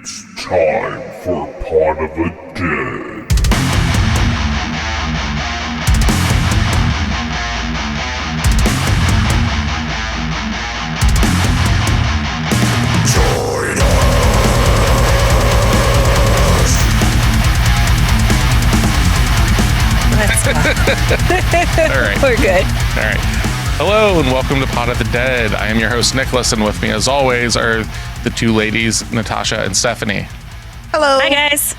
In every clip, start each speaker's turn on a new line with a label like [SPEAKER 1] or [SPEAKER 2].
[SPEAKER 1] It's time for Pod of the Dead. Join
[SPEAKER 2] All right.
[SPEAKER 3] We're good.
[SPEAKER 2] All right. Hello and welcome to Pod of the Dead. I am your host, Nicholas, and with me, as always, are the two ladies, Natasha and Stephanie.
[SPEAKER 3] Hello. Hi, guys.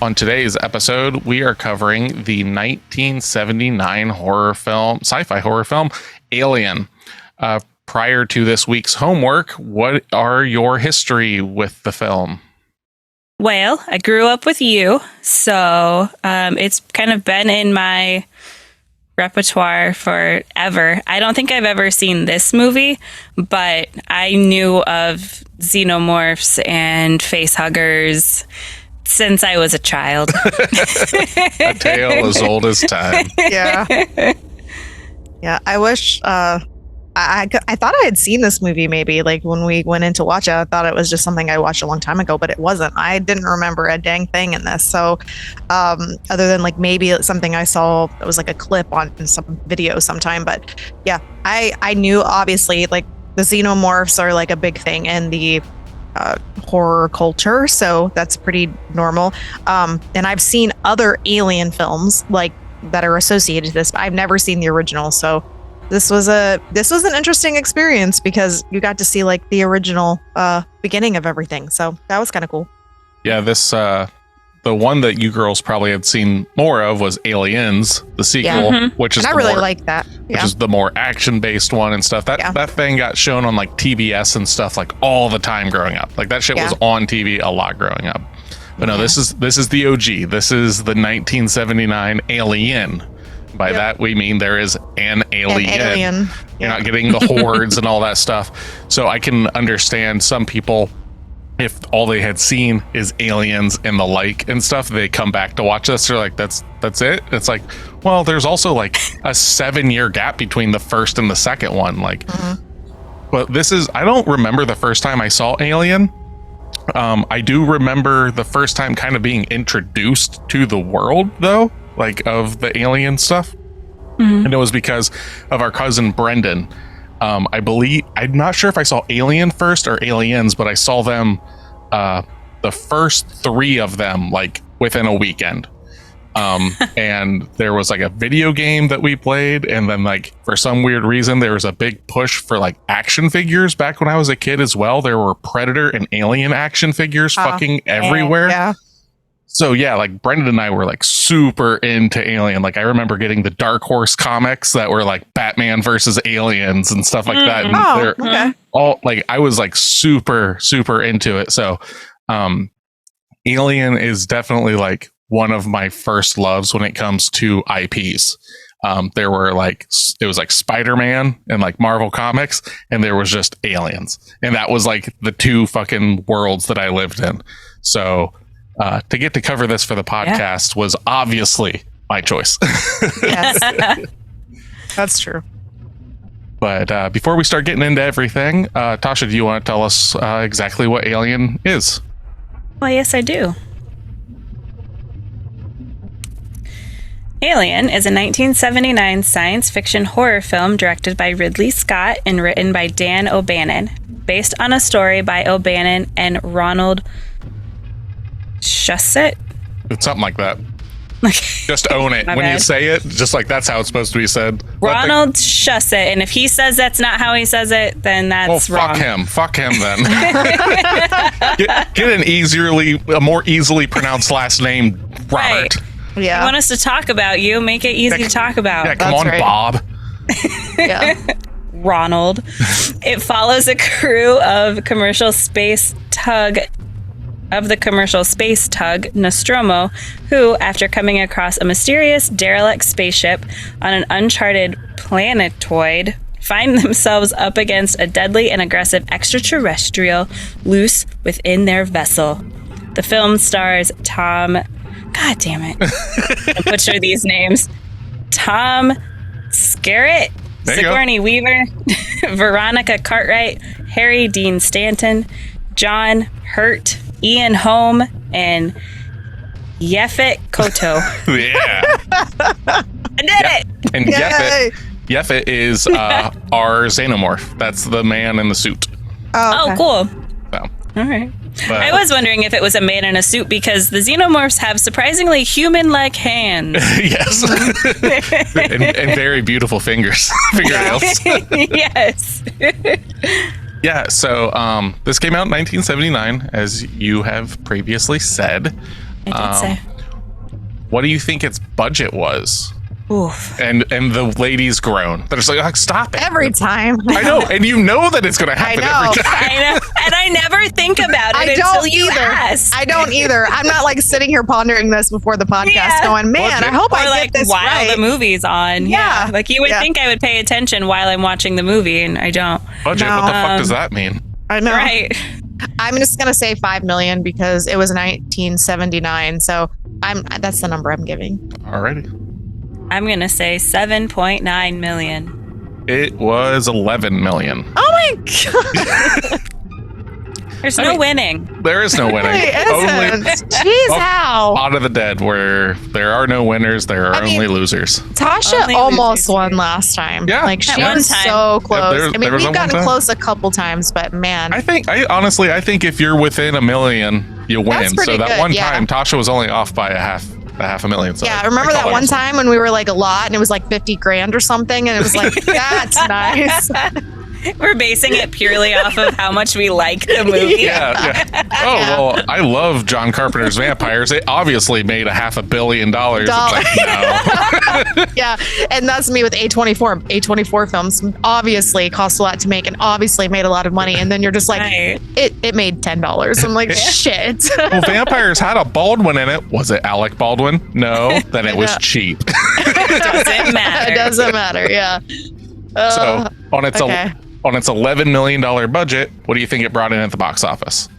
[SPEAKER 2] On today's episode, we are covering the 1979 sci-fi horror film, Alien. Prior to this week's homework, what are your history with the film?
[SPEAKER 3] Well, I grew up with you, so it's kind of been in my repertoire forever. I don't think I've ever seen this movie, but I knew of Xenomorphs and facehuggers since I was a child.
[SPEAKER 2] A tale as old as time.
[SPEAKER 4] Yeah. Yeah. I wish I thought I had seen this movie maybe like when we went in to watch it. I thought it was just something I watched a long time ago, but it wasn't. I didn't remember a dang thing in this. So other than like maybe it's something I saw, it was like a clip on some video sometime. But yeah, I knew obviously like the Xenomorphs are like a big thing in the horror culture. So that's pretty normal. And I've seen other Alien films like that are associated to this, but I've never seen the original. So this was an interesting experience because you got to see like the original beginning of everything. So that was kind of cool.
[SPEAKER 2] Yeah, this the one that you girls probably had seen more of was Aliens, the sequel, which is
[SPEAKER 4] and I really like that.
[SPEAKER 2] Which is the more action-based one and stuff. That thing got shown on like TBS and stuff like all the time growing up. Like that shit was on TV a lot growing up. But no, this is the OG. This is the 1979 Alien. By that, we mean there is an alien. You're not getting the hordes and all that stuff. So I can understand some people, if all they had seen is aliens and the like and stuff, they come back to watch this. They're like, that's it? It's like, well, there's also like a 7-year gap between the first and the second one. Like, but I don't remember the first time I saw Alien. I do remember the first time kind of being introduced to the world, though. Like of the alien stuff. And it was because of our cousin Brendan. I believe, I'm not sure if I saw Alien first or Aliens, but I saw them, the first 3 of them, like within a weekend. And there was like a video game that we played. And then like, for some weird reason, there was a big push for like action figures back when I was a kid as well. There were Predator and Alien action figures fucking everywhere.
[SPEAKER 4] Yeah.
[SPEAKER 2] So yeah, like Brendan and I were like super into Alien. Like I remember getting the Dark Horse comics that were like Batman versus aliens and stuff like that. And they're all like, I was like super, super into it. So Alien is definitely like one of my first loves when it comes to IPs. There were like, it was like Spider-Man and like Marvel Comics, and there was just aliens. And that was like the 2 fucking worlds that I lived in. So to get to cover this for the podcast was obviously my choice.
[SPEAKER 4] Yes, that's true.
[SPEAKER 2] But before we start getting into everything, Tasha, do you want to tell us exactly what Alien is?
[SPEAKER 3] Well, yes, I do. Alien is a 1979 science fiction horror film directed by Ridley Scott and written by Dan O'Bannon, based on a story by O'Bannon and Ronald Shusett?
[SPEAKER 2] It's something like that. Just own it. When you say it, just like that's how it's supposed to be said.
[SPEAKER 3] Ronald Shusett. And if he says that's not how he says it, then that's wrong.
[SPEAKER 2] Fuck him then. get a more easily pronounced last name, Robert.
[SPEAKER 3] Right.
[SPEAKER 4] Yeah.
[SPEAKER 3] You want us to talk about you? Make it easy to talk about.
[SPEAKER 2] Yeah, come on, right. Bob.
[SPEAKER 4] Yeah.
[SPEAKER 3] Ronald. It follows a crew of commercial space tug Nostromo, who, after coming across a mysterious derelict spaceship on an uncharted planetoid, find themselves up against a deadly and aggressive extraterrestrial loose within their vessel. The film stars God damn it. I butcher these names. Tom Skerritt, Sigourney Weaver, Veronica Cartwright, Harry Dean Stanton, John Hurt, Ian Holm and Yefet Koto.
[SPEAKER 2] Yeah.
[SPEAKER 3] I did it!
[SPEAKER 2] And Yefet is our Xenomorph. That's the man in the suit.
[SPEAKER 3] Oh, cool.
[SPEAKER 2] So,
[SPEAKER 3] all right.
[SPEAKER 2] but,
[SPEAKER 3] I was wondering if it was a man in a suit because the Xenomorphs have surprisingly human-like hands.
[SPEAKER 2] yes. and very beautiful fingernails.
[SPEAKER 3] Yes.
[SPEAKER 2] Yeah, so this came out in 1979, as you have previously said.
[SPEAKER 3] I did say.
[SPEAKER 2] What do you think its budget was?
[SPEAKER 3] Oof.
[SPEAKER 2] And the ladies groan. They're just like, stop it.
[SPEAKER 4] Every time.
[SPEAKER 2] I know, and you know that it's going to happen every time.
[SPEAKER 3] I know. And I never think about it until you ask.
[SPEAKER 4] I don't either. I'm not like sitting here pondering this before the podcast going, man, I hope I get this
[SPEAKER 3] while
[SPEAKER 4] right.
[SPEAKER 3] the movie's on.
[SPEAKER 4] Yeah.
[SPEAKER 3] Like you would think I would pay attention while I'm watching the movie, and I don't.
[SPEAKER 2] Budget? What the fuck does that mean?
[SPEAKER 4] I know.
[SPEAKER 3] Right.
[SPEAKER 4] I'm just going to say 5 million because it was 1979. So that's the number I'm giving.
[SPEAKER 2] Alrighty.
[SPEAKER 3] I'm going to say 7.9 million.
[SPEAKER 2] It was 11 million.
[SPEAKER 4] Oh my God.
[SPEAKER 3] There's no winning.
[SPEAKER 2] There is no winning.
[SPEAKER 4] Jeez, how?
[SPEAKER 2] Pod of the Dead, where there are no winners, there are only losers.
[SPEAKER 4] Tasha almost won last time.
[SPEAKER 2] Yeah.
[SPEAKER 4] Like she
[SPEAKER 3] At
[SPEAKER 4] was
[SPEAKER 3] one time.
[SPEAKER 4] so close.
[SPEAKER 2] There was
[SPEAKER 4] we've gotten
[SPEAKER 2] one time.
[SPEAKER 4] close a couple times, but man.
[SPEAKER 2] I think if you're within a million, you win.
[SPEAKER 4] That's pretty
[SPEAKER 2] So that
[SPEAKER 4] good,
[SPEAKER 2] one
[SPEAKER 4] yeah.
[SPEAKER 2] time, Tasha was only off by a half a million. So
[SPEAKER 4] yeah, remember that one time when we were like a lot and it was like 50 grand or something and it was like, that's nice.
[SPEAKER 3] We're basing it purely off of how much we like the movie.
[SPEAKER 2] Yeah. Oh, well, I love John Carpenter's vampires. It obviously made $500 million. It's like, no.
[SPEAKER 4] Yeah, and that's me with A24. A24 films obviously cost a lot to make and obviously made a lot of money. And then you're just like,
[SPEAKER 3] Right.
[SPEAKER 4] it made $10. I'm like, shit.
[SPEAKER 2] Well, vampires had a Baldwin in it. Was it Alec Baldwin? No. Then it was cheap.
[SPEAKER 3] Doesn't matter.
[SPEAKER 4] It doesn't matter. Yeah.
[SPEAKER 2] So on its
[SPEAKER 4] okay.
[SPEAKER 2] on its $11 million budget, what do you think it brought in at the box office?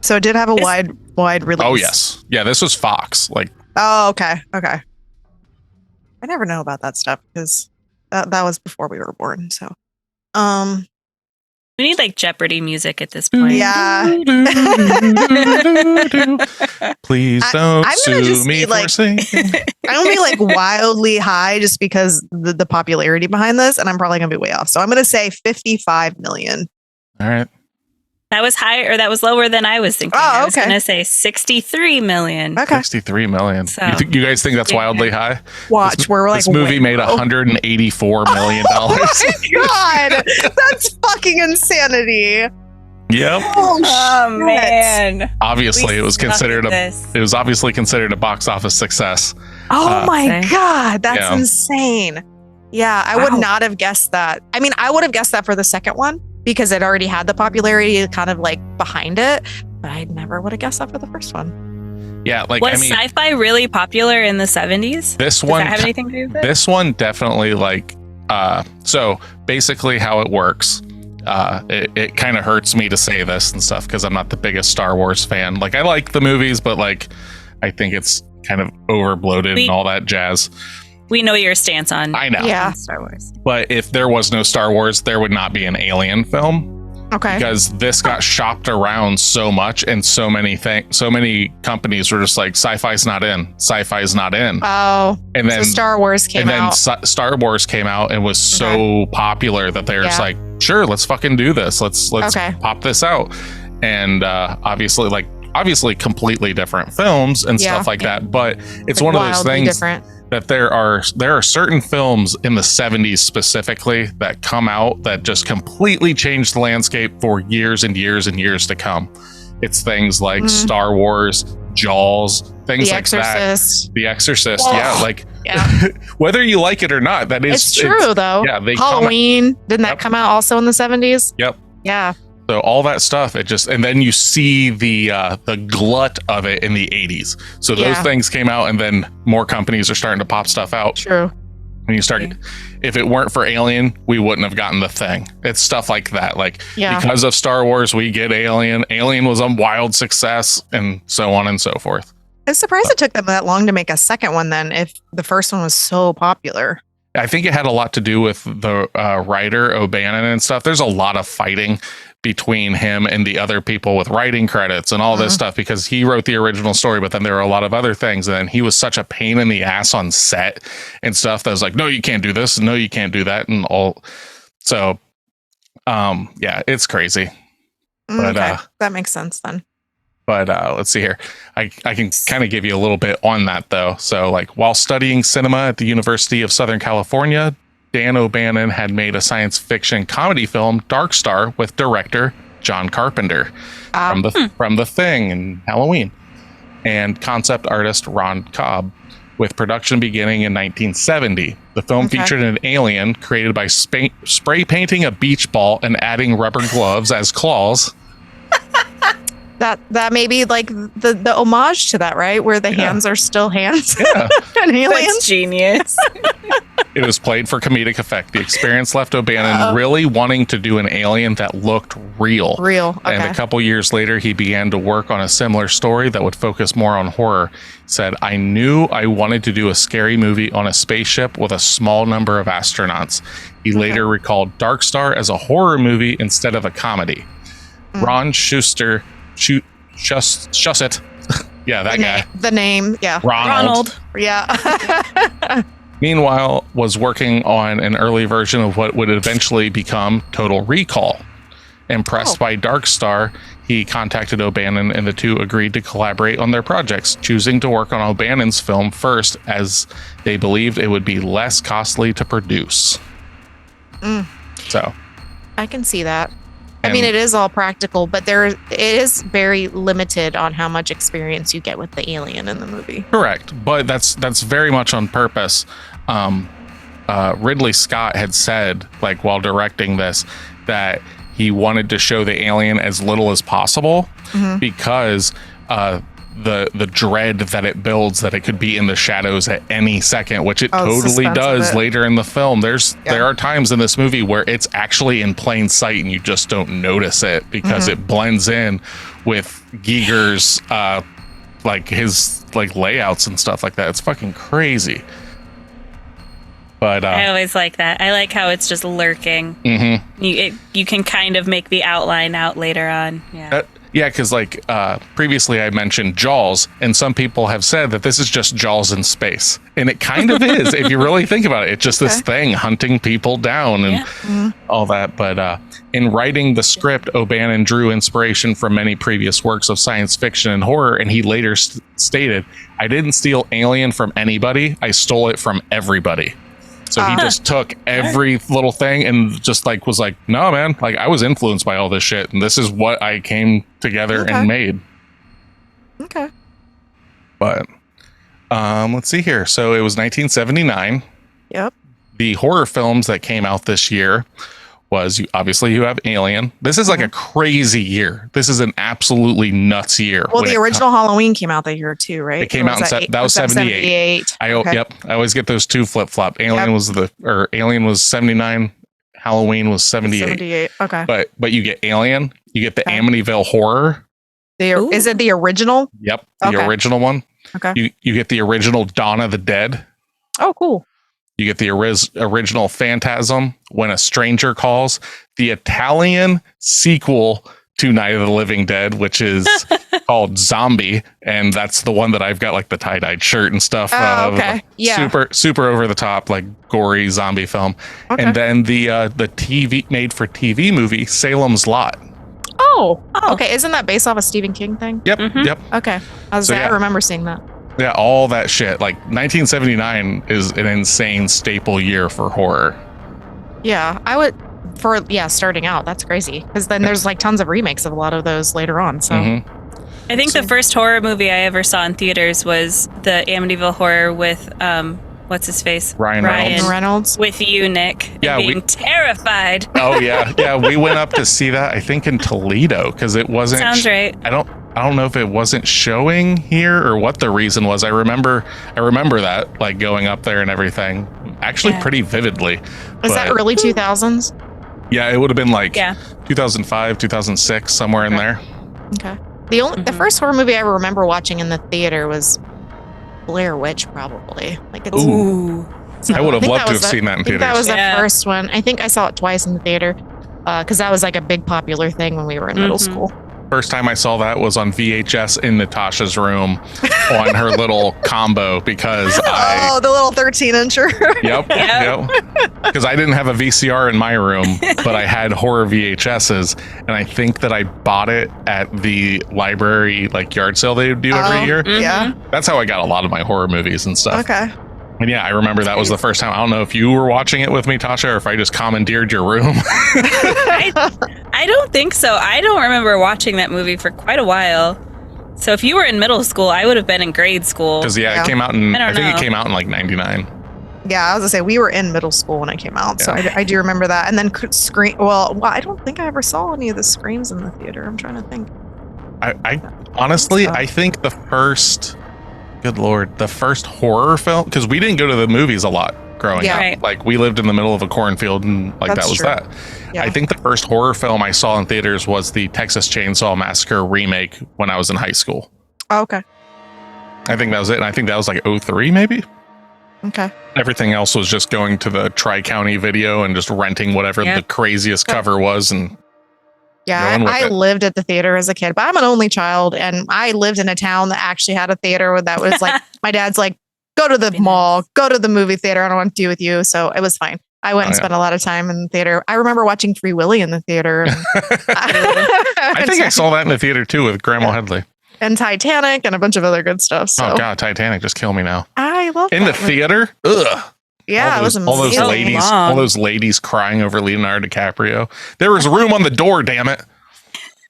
[SPEAKER 4] So it did have a wide release.
[SPEAKER 2] Oh yes, yeah. This was Fox. Like,
[SPEAKER 4] oh, okay. I never know about that stuff because that was before we were born. So,
[SPEAKER 3] We need like Jeopardy music at this point.
[SPEAKER 4] yeah.
[SPEAKER 2] Please don't
[SPEAKER 4] I'm gonna
[SPEAKER 2] sue
[SPEAKER 4] just
[SPEAKER 2] me
[SPEAKER 4] be
[SPEAKER 2] for
[SPEAKER 4] like-
[SPEAKER 2] singing.
[SPEAKER 4] I don't be like wildly high just because the popularity behind this, and I'm probably gonna be way off. So I'm gonna say 55 million.
[SPEAKER 2] All right.
[SPEAKER 3] That was higher, or that was lower than I was thinking.
[SPEAKER 4] Oh,
[SPEAKER 3] I was
[SPEAKER 4] okay.
[SPEAKER 3] going to say 63 million.
[SPEAKER 4] Okay.
[SPEAKER 2] 63 million.
[SPEAKER 3] So-
[SPEAKER 2] You guys think that's wildly high?
[SPEAKER 4] Watch, we're like
[SPEAKER 2] This movie
[SPEAKER 4] way
[SPEAKER 2] made
[SPEAKER 4] low.
[SPEAKER 2] $184 million.
[SPEAKER 4] Oh my god, that's fucking insanity.
[SPEAKER 2] Yep.
[SPEAKER 3] Oh, man.
[SPEAKER 2] Obviously, it was
[SPEAKER 3] suck
[SPEAKER 2] considered
[SPEAKER 3] at this.
[SPEAKER 2] it was obviously considered a box office success.
[SPEAKER 4] Oh my
[SPEAKER 3] Okay.
[SPEAKER 4] god, that's
[SPEAKER 2] Yeah.
[SPEAKER 4] insane. Yeah, I would not have guessed that. I mean, I would have guessed that for the second one because it already had the popularity kind of like behind it, but I never would have guessed that for the first one.
[SPEAKER 2] Yeah, like
[SPEAKER 3] Was
[SPEAKER 2] I mean,
[SPEAKER 3] sci-fi really popular in the 70s?
[SPEAKER 2] this
[SPEAKER 3] Does
[SPEAKER 2] one
[SPEAKER 3] that have anything to do with it?
[SPEAKER 2] this one definitely like so basically how it works. It kind of hurts me to say this and stuff because I'm not the biggest Star Wars fan. Like I like the movies, but like I think it's kind of over bloated and all that jazz.
[SPEAKER 3] We know your stance on
[SPEAKER 2] I know.
[SPEAKER 4] Yeah.
[SPEAKER 3] Star Wars.
[SPEAKER 2] But if there was no Star Wars, there would not be an Alien film
[SPEAKER 4] Okay.
[SPEAKER 2] because this got shopped around so much and so many companies were just like sci-fi's not in. Sci-fi's not in.
[SPEAKER 4] Oh,
[SPEAKER 2] And then
[SPEAKER 4] so Star Wars came
[SPEAKER 2] and then
[SPEAKER 4] out.
[SPEAKER 2] Star Wars came out and was so popular that they're just
[SPEAKER 4] Yeah.
[SPEAKER 2] like, sure, let's fucking do this. Let's
[SPEAKER 4] Okay.
[SPEAKER 2] pop this out. And obviously completely different films and
[SPEAKER 4] Yeah.
[SPEAKER 2] stuff like that. But it's
[SPEAKER 4] Like
[SPEAKER 2] one of those
[SPEAKER 4] wildly
[SPEAKER 2] things
[SPEAKER 4] different.
[SPEAKER 2] that there are certain films in the 70s specifically that come out that just completely changed the landscape for years and years and years to come. It's things like Star Wars, Jaws, things
[SPEAKER 4] The
[SPEAKER 2] like
[SPEAKER 4] Exorcist.
[SPEAKER 2] that. The Exorcist,
[SPEAKER 4] Oh,
[SPEAKER 2] yeah, like
[SPEAKER 4] Yeah.
[SPEAKER 2] whether you like it or not, that is
[SPEAKER 4] It's true though.
[SPEAKER 2] yeah, they
[SPEAKER 4] Halloween. Didn't that
[SPEAKER 2] Yep.
[SPEAKER 4] come out also in the 70s?
[SPEAKER 2] Yep.
[SPEAKER 4] Yeah.
[SPEAKER 2] So all that stuff, it just, and then you see the glut of it in the 80s. So those
[SPEAKER 4] Yeah.
[SPEAKER 2] things came out, and then more companies are starting to pop stuff out.
[SPEAKER 4] True.
[SPEAKER 2] And you start, if it weren't for Alien, we wouldn't have gotten the Thing. It's stuff like that. Like
[SPEAKER 4] Yeah.
[SPEAKER 2] because of Star Wars, we get Alien. Alien was a wild success, and so on and so forth.
[SPEAKER 4] I'm surprised it took them that long to make a second one then if the first one was so popular.
[SPEAKER 2] I think it had a lot to do with the writer O'Bannon and stuff. There's a lot of fighting between him and the other people with writing credits and all this stuff, because he wrote the original story, but then there were a lot of other things. And then he was such a pain in the ass on set and stuff that was like, no, you can't do this. No, you can't do that. And all. So, yeah, it's crazy. But,
[SPEAKER 4] okay. That makes sense then.
[SPEAKER 2] But let's see here. I can kind of give you a little bit on that, though. So, like, while studying cinema at the University of Southern California, Dan O'Bannon had made a science fiction comedy film, Dark Star, with director John Carpenter from The Thing and Halloween, and concept artist Ron Cobb, with production beginning in 1970. The film featured an alien created by spray painting a beach ball and adding rubber gloves as claws.
[SPEAKER 4] That may be like the homage to that, right? Where the hands are still hands.
[SPEAKER 2] Yeah.
[SPEAKER 4] And aliens.
[SPEAKER 3] That's genius.
[SPEAKER 2] It was played for comedic effect. The experience left O'Bannon really wanting to do an alien that looked real.
[SPEAKER 4] Okay.
[SPEAKER 2] And a couple years later, he began to work on a similar story that would focus more on horror. He said, I knew I wanted to do a scary movie on a spaceship with a small number of astronauts. He later recalled Dark Star as a horror movie instead of a comedy. Ron Schuster... Shusett. Yeah, that guy.
[SPEAKER 4] The name, yeah.
[SPEAKER 2] Ronald.
[SPEAKER 4] Yeah.
[SPEAKER 2] Meanwhile, was working on an early version of what would eventually become Total Recall. Impressed by Dark Star, he contacted O'Bannon and the two agreed to collaborate on their projects, choosing to work on O'Bannon's film first as they believed it would be less costly to produce. So.
[SPEAKER 4] I can see that. I mean, it is all practical, but it is very limited on how much experience you get with the alien in the movie.
[SPEAKER 2] Correct, but that's very much on purpose. Ridley Scott had said, like, while directing this, that he wanted to show the alien as little as possible because the dread that it builds, that it could be in the shadows at any second, which it totally does later in the film. There are times in this movie where it's actually in plain sight and you just don't notice it because it blends in with Giger's like his like layouts and stuff like that. It's fucking crazy. But
[SPEAKER 3] I always like that. I like how it's just lurking. You can kind of make the outline out later on.
[SPEAKER 2] Yeah, because like previously I mentioned Jaws, and some people have said that this is just Jaws in space. And it kind of is, if you really think about it. It's just this thing hunting people down and all that. But in writing the script, O'Bannon drew inspiration from many previous works of science fiction and horror, and he later stated, I didn't steal Alien from anybody, I stole it from everybody. So he just took every little thing and just like was like, no, man, like I was influenced by all this shit. And this is what I came together and made.
[SPEAKER 4] Okay.
[SPEAKER 2] But let's see here. So it was 1979.
[SPEAKER 4] Yep.
[SPEAKER 2] The horror films that came out this year was obviously you have Alien. This is like a crazy year. This is an absolutely nuts year.
[SPEAKER 4] Well, the original Halloween came out that year too, right?
[SPEAKER 2] It came out that was 78. Yep. I always get those two flip flop. Alien was 79. Halloween was 78.
[SPEAKER 4] Okay.
[SPEAKER 2] But you get Alien. You get the Amityville Horror.
[SPEAKER 4] Is it the original?
[SPEAKER 2] Yep. The original one.
[SPEAKER 4] Okay.
[SPEAKER 2] You get the original Dawn of the Dead.
[SPEAKER 4] Oh, cool.
[SPEAKER 2] You get the original Phantasm, When a Stranger Calls, the Italian sequel to Night of the Living Dead, which is called Zombie, and that's the one that I've got like the tie-dyed shirt and stuff.
[SPEAKER 4] Okay. Yeah.
[SPEAKER 2] Super over the top, like gory zombie film. Okay. And then the TV made for TV movie Salem's Lot.
[SPEAKER 4] Oh. Okay. Isn't that based off a Stephen King thing?
[SPEAKER 2] Yep. Yep.
[SPEAKER 4] Okay. I remember seeing that.
[SPEAKER 2] Yeah, all that shit. Like 1979 is an insane staple year for horror.
[SPEAKER 4] Yeah, starting out, that's crazy. Because then there's like tons of remakes of a lot of those later on. So
[SPEAKER 3] I think the first horror movie I ever saw in theaters was the Amityville Horror with what's his face?
[SPEAKER 2] Ryan
[SPEAKER 4] Reynolds.
[SPEAKER 3] With you, Nick.
[SPEAKER 2] Yeah,
[SPEAKER 3] being terrified.
[SPEAKER 2] Oh yeah. Yeah, we went up to see that, I think in Toledo, because it wasn't.
[SPEAKER 3] Sounds right.
[SPEAKER 2] I don't know if it wasn't showing here or what the reason was. I remember that, like going up there and everything, actually pretty vividly.
[SPEAKER 4] Is that early 2000s?
[SPEAKER 2] Yeah, it would have been like 2005, 2006, somewhere in there.
[SPEAKER 4] Okay. The first horror movie I remember watching in the theater was Blair Witch, probably. Like it's
[SPEAKER 2] I would have
[SPEAKER 5] think
[SPEAKER 2] loved to
[SPEAKER 5] that
[SPEAKER 2] have
[SPEAKER 5] was
[SPEAKER 2] seen that in
[SPEAKER 5] I think that
[SPEAKER 2] theaters.
[SPEAKER 5] was the
[SPEAKER 3] Yeah.
[SPEAKER 5] first one. I think I saw it twice in the theater because that was like a big popular thing when we were in middle school.
[SPEAKER 2] First time I saw that was on VHS in Natasha's room on her little combo because
[SPEAKER 4] Oh, the little 13-incher.
[SPEAKER 2] Yep. Because I didn't have a VCR in my room, but I had horror VHSs, and I think that I bought it at the library like yard sale they do every year.
[SPEAKER 4] Yeah.
[SPEAKER 2] That's how I got a lot of my horror movies and stuff.
[SPEAKER 4] Okay.
[SPEAKER 2] And yeah, I remember that was the first time. I don't know if you were watching it with me, Tasha, or if I just commandeered your room.
[SPEAKER 3] I don't think so. I don't remember watching that movie for quite a while. So if you were in middle school, I would have been in grade school.
[SPEAKER 2] Because
[SPEAKER 4] Yeah.
[SPEAKER 2] it came out in,
[SPEAKER 3] I don't
[SPEAKER 2] I think
[SPEAKER 3] know.
[SPEAKER 2] it came out in like 99.
[SPEAKER 4] Yeah, I was gonna say we were in middle school when it came out, so
[SPEAKER 2] Yeah.
[SPEAKER 4] I do remember that. And then Scream. Well, I don't think I ever saw any of the Screams in the theater. I'm trying to think.
[SPEAKER 2] I honestly, I think the first, good Lord, the first horror film, because we didn't go to the movies a lot growing
[SPEAKER 4] Yeah.
[SPEAKER 2] up.
[SPEAKER 3] Right.
[SPEAKER 2] Like we lived in the middle of a cornfield and like
[SPEAKER 4] That's
[SPEAKER 2] that was
[SPEAKER 4] true.
[SPEAKER 2] that.
[SPEAKER 4] Yeah.
[SPEAKER 2] I think the first horror film I saw in theaters was the Texas Chainsaw Massacre remake when I was in high school.
[SPEAKER 4] Oh, okay.
[SPEAKER 2] I think that was it. And I think that was like 03 maybe.
[SPEAKER 4] Okay.
[SPEAKER 2] Everything else was just going to the Tri-County video and just renting whatever
[SPEAKER 3] Yeah.
[SPEAKER 2] the craziest cover was. And
[SPEAKER 4] Yeah,
[SPEAKER 2] Going with
[SPEAKER 4] I
[SPEAKER 2] it.
[SPEAKER 4] lived at the theater as a kid, but I'm an only child, and I lived in a town that actually had a theater that was like, my dad's like, go to the
[SPEAKER 3] Be
[SPEAKER 4] mall,
[SPEAKER 3] nice.
[SPEAKER 4] go to the movie theater. I don't want to deal with you. So it was fine. I went and
[SPEAKER 2] Oh, yeah.
[SPEAKER 4] spent a lot of time in the theater. I remember watching Free Willy in the theater. And,
[SPEAKER 2] I think I saw that in the theater too with Grandma Headley.
[SPEAKER 4] and Titanic and a bunch of other good stuff. So
[SPEAKER 2] Oh God, Titanic just kill me now.
[SPEAKER 4] I love
[SPEAKER 2] In the
[SPEAKER 4] that movie.
[SPEAKER 2] theater? Ugh.
[SPEAKER 4] Yeah,
[SPEAKER 2] all
[SPEAKER 4] it was
[SPEAKER 2] those, all those
[SPEAKER 4] amazing.
[SPEAKER 2] ladies,
[SPEAKER 3] Long.
[SPEAKER 2] all those ladies crying over Leonardo DiCaprio. There was room on the door, damn it.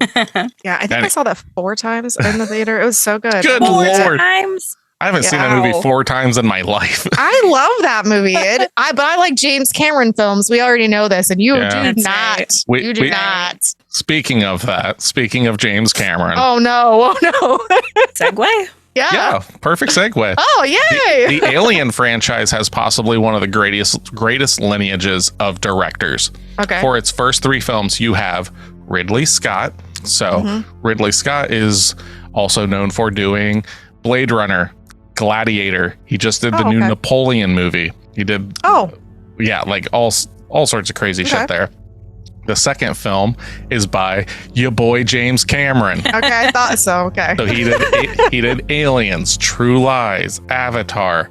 [SPEAKER 4] Yeah, I think
[SPEAKER 2] And-
[SPEAKER 4] I saw that 4 times in the theater. It was so good.
[SPEAKER 2] Good
[SPEAKER 3] Four
[SPEAKER 2] Lord.
[SPEAKER 3] times.
[SPEAKER 2] I haven't seen that movie 4 times in my life.
[SPEAKER 4] I love that movie. But I like James Cameron films. We already know this, and you
[SPEAKER 2] Yeah.
[SPEAKER 4] do
[SPEAKER 3] That's
[SPEAKER 4] not.
[SPEAKER 3] right.
[SPEAKER 2] We-
[SPEAKER 4] you do
[SPEAKER 2] we-
[SPEAKER 4] not.
[SPEAKER 2] Speaking of that, speaking of James Cameron.
[SPEAKER 4] Oh no! Oh no!
[SPEAKER 3] Segue.
[SPEAKER 2] Yeah, perfect segue.
[SPEAKER 4] Oh yay!
[SPEAKER 2] The Alien franchise has possibly one of the greatest lineages of directors.
[SPEAKER 4] Okay.
[SPEAKER 2] For its first 3 films, you have Ridley Scott. So
[SPEAKER 4] Mm-hmm.
[SPEAKER 2] Ridley Scott is also known for doing Blade Runner, Gladiator. He just did the new
[SPEAKER 4] okay.
[SPEAKER 2] Napoleon movie. He did,
[SPEAKER 4] Oh,
[SPEAKER 2] yeah, like all sorts of crazy
[SPEAKER 4] Okay.
[SPEAKER 2] shit there. The second film is by your boy James Cameron.
[SPEAKER 4] okay. I thought so. Okay.
[SPEAKER 2] So he did Aliens, True Lies, Avatar,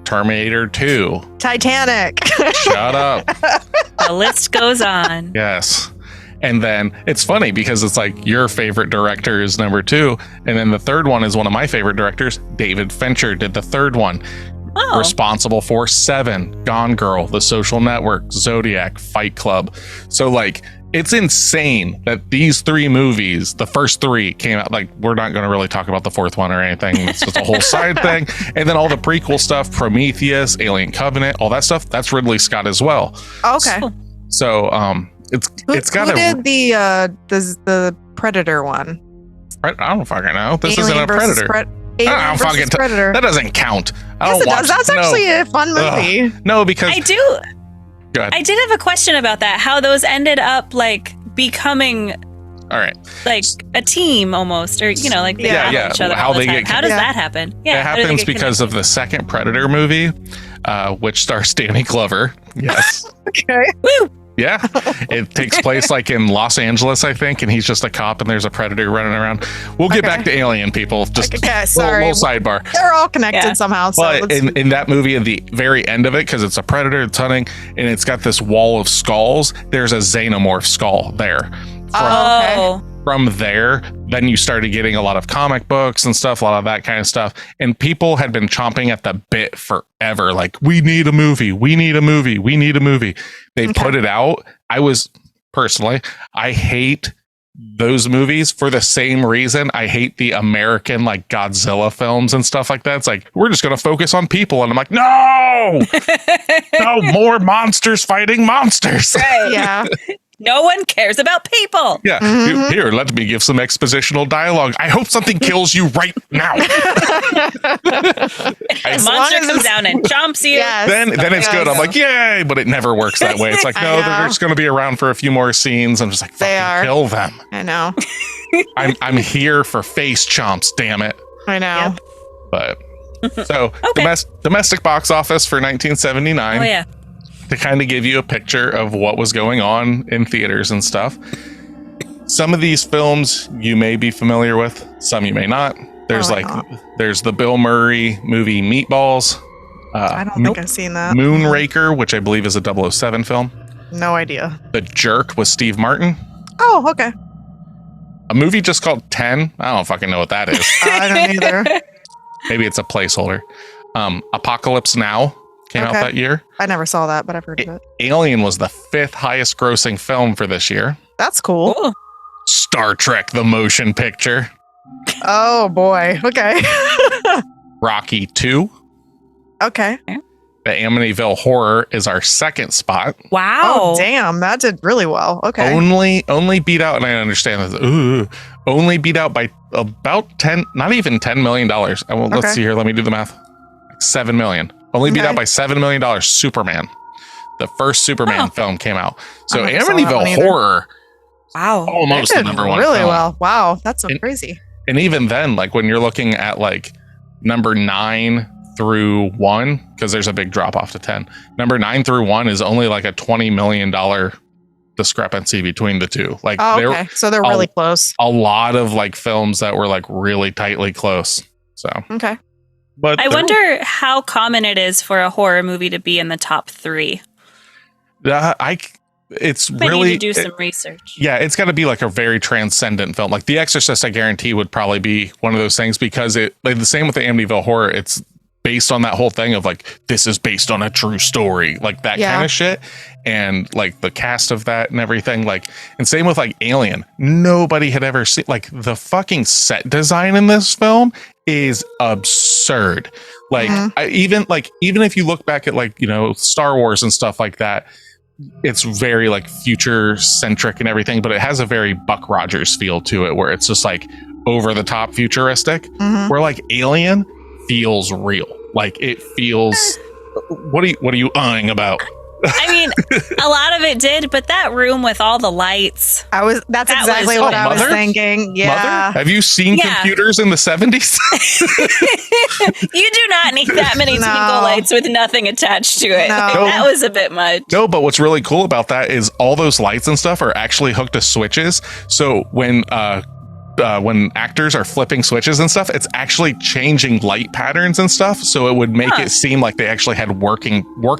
[SPEAKER 2] Terminator 2.
[SPEAKER 4] Titanic.
[SPEAKER 2] Shut up.
[SPEAKER 3] The list goes on.
[SPEAKER 2] Yes. And then it's funny because it's like your favorite director is number 2. And then the third one is one of my favorite directors. David Fincher did the third one.
[SPEAKER 3] Oh,
[SPEAKER 2] Responsible for 7, Gone Girl, The Social Network, Zodiac, Fight Club. So like it's insane that these 3 movies, the first 3 came out. Like we're not going to really talk about the 4th one or anything. It's just a whole side thing. And then all the prequel stuff, Prometheus, Alien Covenant, all that stuff, that's Ridley Scott as well.
[SPEAKER 4] Okay.
[SPEAKER 2] So it's got
[SPEAKER 4] who
[SPEAKER 2] a
[SPEAKER 4] did the Predator one?
[SPEAKER 2] I don't fucking know. This
[SPEAKER 4] Alien
[SPEAKER 2] isn't a
[SPEAKER 4] versus
[SPEAKER 2] Predator.
[SPEAKER 4] Alien
[SPEAKER 2] I don't
[SPEAKER 4] versus
[SPEAKER 2] fucking
[SPEAKER 4] Predator.
[SPEAKER 2] That doesn't count. I
[SPEAKER 4] Yes,
[SPEAKER 2] don't
[SPEAKER 4] it
[SPEAKER 2] watch.
[SPEAKER 4] does. That's
[SPEAKER 2] no.
[SPEAKER 4] actually a fun movie.
[SPEAKER 2] No, because
[SPEAKER 3] I do.
[SPEAKER 2] Go ahead.
[SPEAKER 3] I did have a question about that. How those ended up like becoming
[SPEAKER 2] All right.
[SPEAKER 3] like a team almost, or you know, like they
[SPEAKER 4] Yeah,
[SPEAKER 3] battle
[SPEAKER 2] yeah.
[SPEAKER 3] each other
[SPEAKER 2] How
[SPEAKER 3] all the
[SPEAKER 2] they
[SPEAKER 3] time.
[SPEAKER 2] get-
[SPEAKER 3] How does
[SPEAKER 4] Yeah.
[SPEAKER 3] that happen? Yeah,
[SPEAKER 2] It
[SPEAKER 3] how do they
[SPEAKER 2] happens
[SPEAKER 3] get
[SPEAKER 2] because of the second Predator movie, which stars Danny Glover. Yes.
[SPEAKER 4] Okay.
[SPEAKER 3] Woo!
[SPEAKER 2] Yeah. It takes place like in Los Angeles, I think, and he's just a cop and there's a predator running around. We'll get
[SPEAKER 4] Okay.
[SPEAKER 2] back to Alien, people. Just
[SPEAKER 4] Okay,
[SPEAKER 2] a
[SPEAKER 4] sorry.
[SPEAKER 2] little sidebar.
[SPEAKER 4] They're all connected
[SPEAKER 3] Yeah.
[SPEAKER 4] somehow. So
[SPEAKER 2] But
[SPEAKER 4] let's-
[SPEAKER 2] in that movie, at the very end of it, because it's a predator, it's hunting, and it's got this wall of skulls, there's a Xenomorph skull there.
[SPEAKER 3] Oh,
[SPEAKER 2] From there, then you started getting a lot of comic books and stuff, a lot of that kind of stuff. And people had been chomping at the bit forever. Like, we need a movie. We need a movie. We need a movie. They
[SPEAKER 4] Okay.
[SPEAKER 2] put it out. I hate those movies for the same reason I hate the American like Godzilla films and stuff like that. It's like, we're just going to focus on people. And I'm like, no, no more monsters fighting monsters.
[SPEAKER 3] right.
[SPEAKER 4] yeah.
[SPEAKER 3] No one cares about people.
[SPEAKER 2] Yeah.
[SPEAKER 4] Mhm.
[SPEAKER 2] Here, let me give some expositional dialogue. I hope something kills you right now.
[SPEAKER 3] The
[SPEAKER 4] As
[SPEAKER 3] monster
[SPEAKER 4] long as
[SPEAKER 3] comes
[SPEAKER 4] it's-
[SPEAKER 3] down and chomps you.
[SPEAKER 4] Yes.
[SPEAKER 2] Then it's good. I'm
[SPEAKER 4] Yes.
[SPEAKER 2] like, yay, but it never works that way. It's like,
[SPEAKER 4] I
[SPEAKER 2] no,
[SPEAKER 4] know.
[SPEAKER 2] they're just going to be around for a few more scenes. I'm just like,
[SPEAKER 4] They
[SPEAKER 2] fucking
[SPEAKER 4] are.
[SPEAKER 2] kill them.
[SPEAKER 4] I know.
[SPEAKER 2] I'm here for face chomps, damn it.
[SPEAKER 4] I know.
[SPEAKER 3] Yep.
[SPEAKER 2] But So
[SPEAKER 3] Okay.
[SPEAKER 2] domestic box office for 1979.
[SPEAKER 3] Oh yeah.
[SPEAKER 2] To kind of give you a picture of what was going on in theaters and stuff. Some of these films you may be familiar with, some you may not. There's there's the Bill Murray movie Meatballs.
[SPEAKER 4] I don't think I've seen that.
[SPEAKER 2] Moonraker, which I believe is a 007 film.
[SPEAKER 4] No idea.
[SPEAKER 2] The Jerk with Steve Martin.
[SPEAKER 4] Oh, okay.
[SPEAKER 2] A movie just called 10. I don't fucking know what that is.
[SPEAKER 4] I don't either.
[SPEAKER 2] Maybe it's a placeholder. Apocalypse Now came out that year.
[SPEAKER 4] I never saw that, but I've heard of it.
[SPEAKER 2] Alien was the 5th highest grossing film for this year.
[SPEAKER 4] That's cool.
[SPEAKER 3] Cool.
[SPEAKER 2] Star Trek the Motion Picture.
[SPEAKER 4] Oh boy. Okay.
[SPEAKER 2] Rocky 2.
[SPEAKER 4] Okay.
[SPEAKER 2] The Amityville Horror is our 2nd spot.
[SPEAKER 3] Wow.
[SPEAKER 4] Oh damn, that did really well. Okay.
[SPEAKER 2] Only beat out, and I understand this. Only beat out by about 10, not even $10 million. Let's see here. Let me do the math. 7 million. Only beat out by $7 million. Superman. The first Superman film came out. So Amityville Horror.
[SPEAKER 3] Wow.
[SPEAKER 2] Almost the number one.
[SPEAKER 4] Really
[SPEAKER 2] film.
[SPEAKER 4] well. Wow. That's so crazy.
[SPEAKER 2] And even then, like when you're looking at like number 9 through 1, because there's a big drop off to 10. Number 9 through 1 is only like a $20 million discrepancy between the two. Like,
[SPEAKER 4] okay. So they're really close.
[SPEAKER 2] A lot of like films that were like really tightly close. So
[SPEAKER 4] okay.
[SPEAKER 2] But
[SPEAKER 3] I wonder how common it is for a horror movie to be in the top 3.
[SPEAKER 2] It's
[SPEAKER 3] I
[SPEAKER 2] really
[SPEAKER 3] need to do some research.
[SPEAKER 2] Yeah, it's got to be like a very transcendent film. Like The Exorcist, I guarantee would probably be one of those things, because it like the same with the Amityville Horror. It's based on that whole thing of like, this is based on a true story, like that kind of shit. And like the cast of that and everything, like, and same with like Alien. Nobody had ever seen, like, the fucking set design in this film is absurd. Like, even if you look back at like, you know, Star Wars and stuff like that, it's very like future centric and everything, but it has a very Buck Rogers feel to it, where it's just like over the top futuristic, where like Alien feels real. Like it feels, what are you eyeing about?
[SPEAKER 3] I mean, a lot of it did, but that room with all the lights.
[SPEAKER 4] That's exactly what I was thinking. Yeah.
[SPEAKER 2] Mother? Have you seen computers in the 70s?
[SPEAKER 3] You do not need that many twinkle lights with nothing attached to it.
[SPEAKER 4] No.
[SPEAKER 3] That was a bit much.
[SPEAKER 2] No, but what's really cool about that is all those lights and stuff are actually hooked to switches. So when actors are flipping switches and stuff, it's actually changing light patterns and stuff. So it would make it seem like they actually had work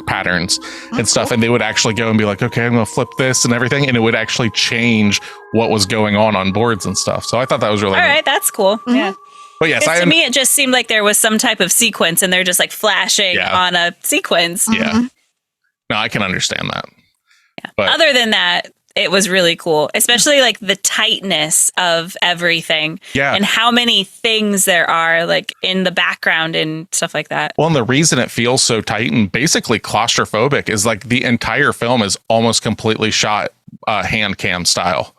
[SPEAKER 2] patterns and stuff. And they would actually go and be like, okay, I'm going to flip this and everything. And it would actually change what was going on boards and stuff. So I thought that was really
[SPEAKER 3] all
[SPEAKER 2] neat.
[SPEAKER 3] right. That's cool. Yeah.
[SPEAKER 2] But yes,
[SPEAKER 3] to me, it just seemed like there was some type of sequence and they're just like flashing on a sequence.
[SPEAKER 2] Yeah. No, I can understand that.
[SPEAKER 3] Yeah.
[SPEAKER 2] But
[SPEAKER 3] other than that, it was really cool, especially like the tightness of everything and how many things there are like in the background and stuff like that.
[SPEAKER 2] Well, and the reason it feels so tight and basically claustrophobic is like the entire film is almost completely shot hand cam style,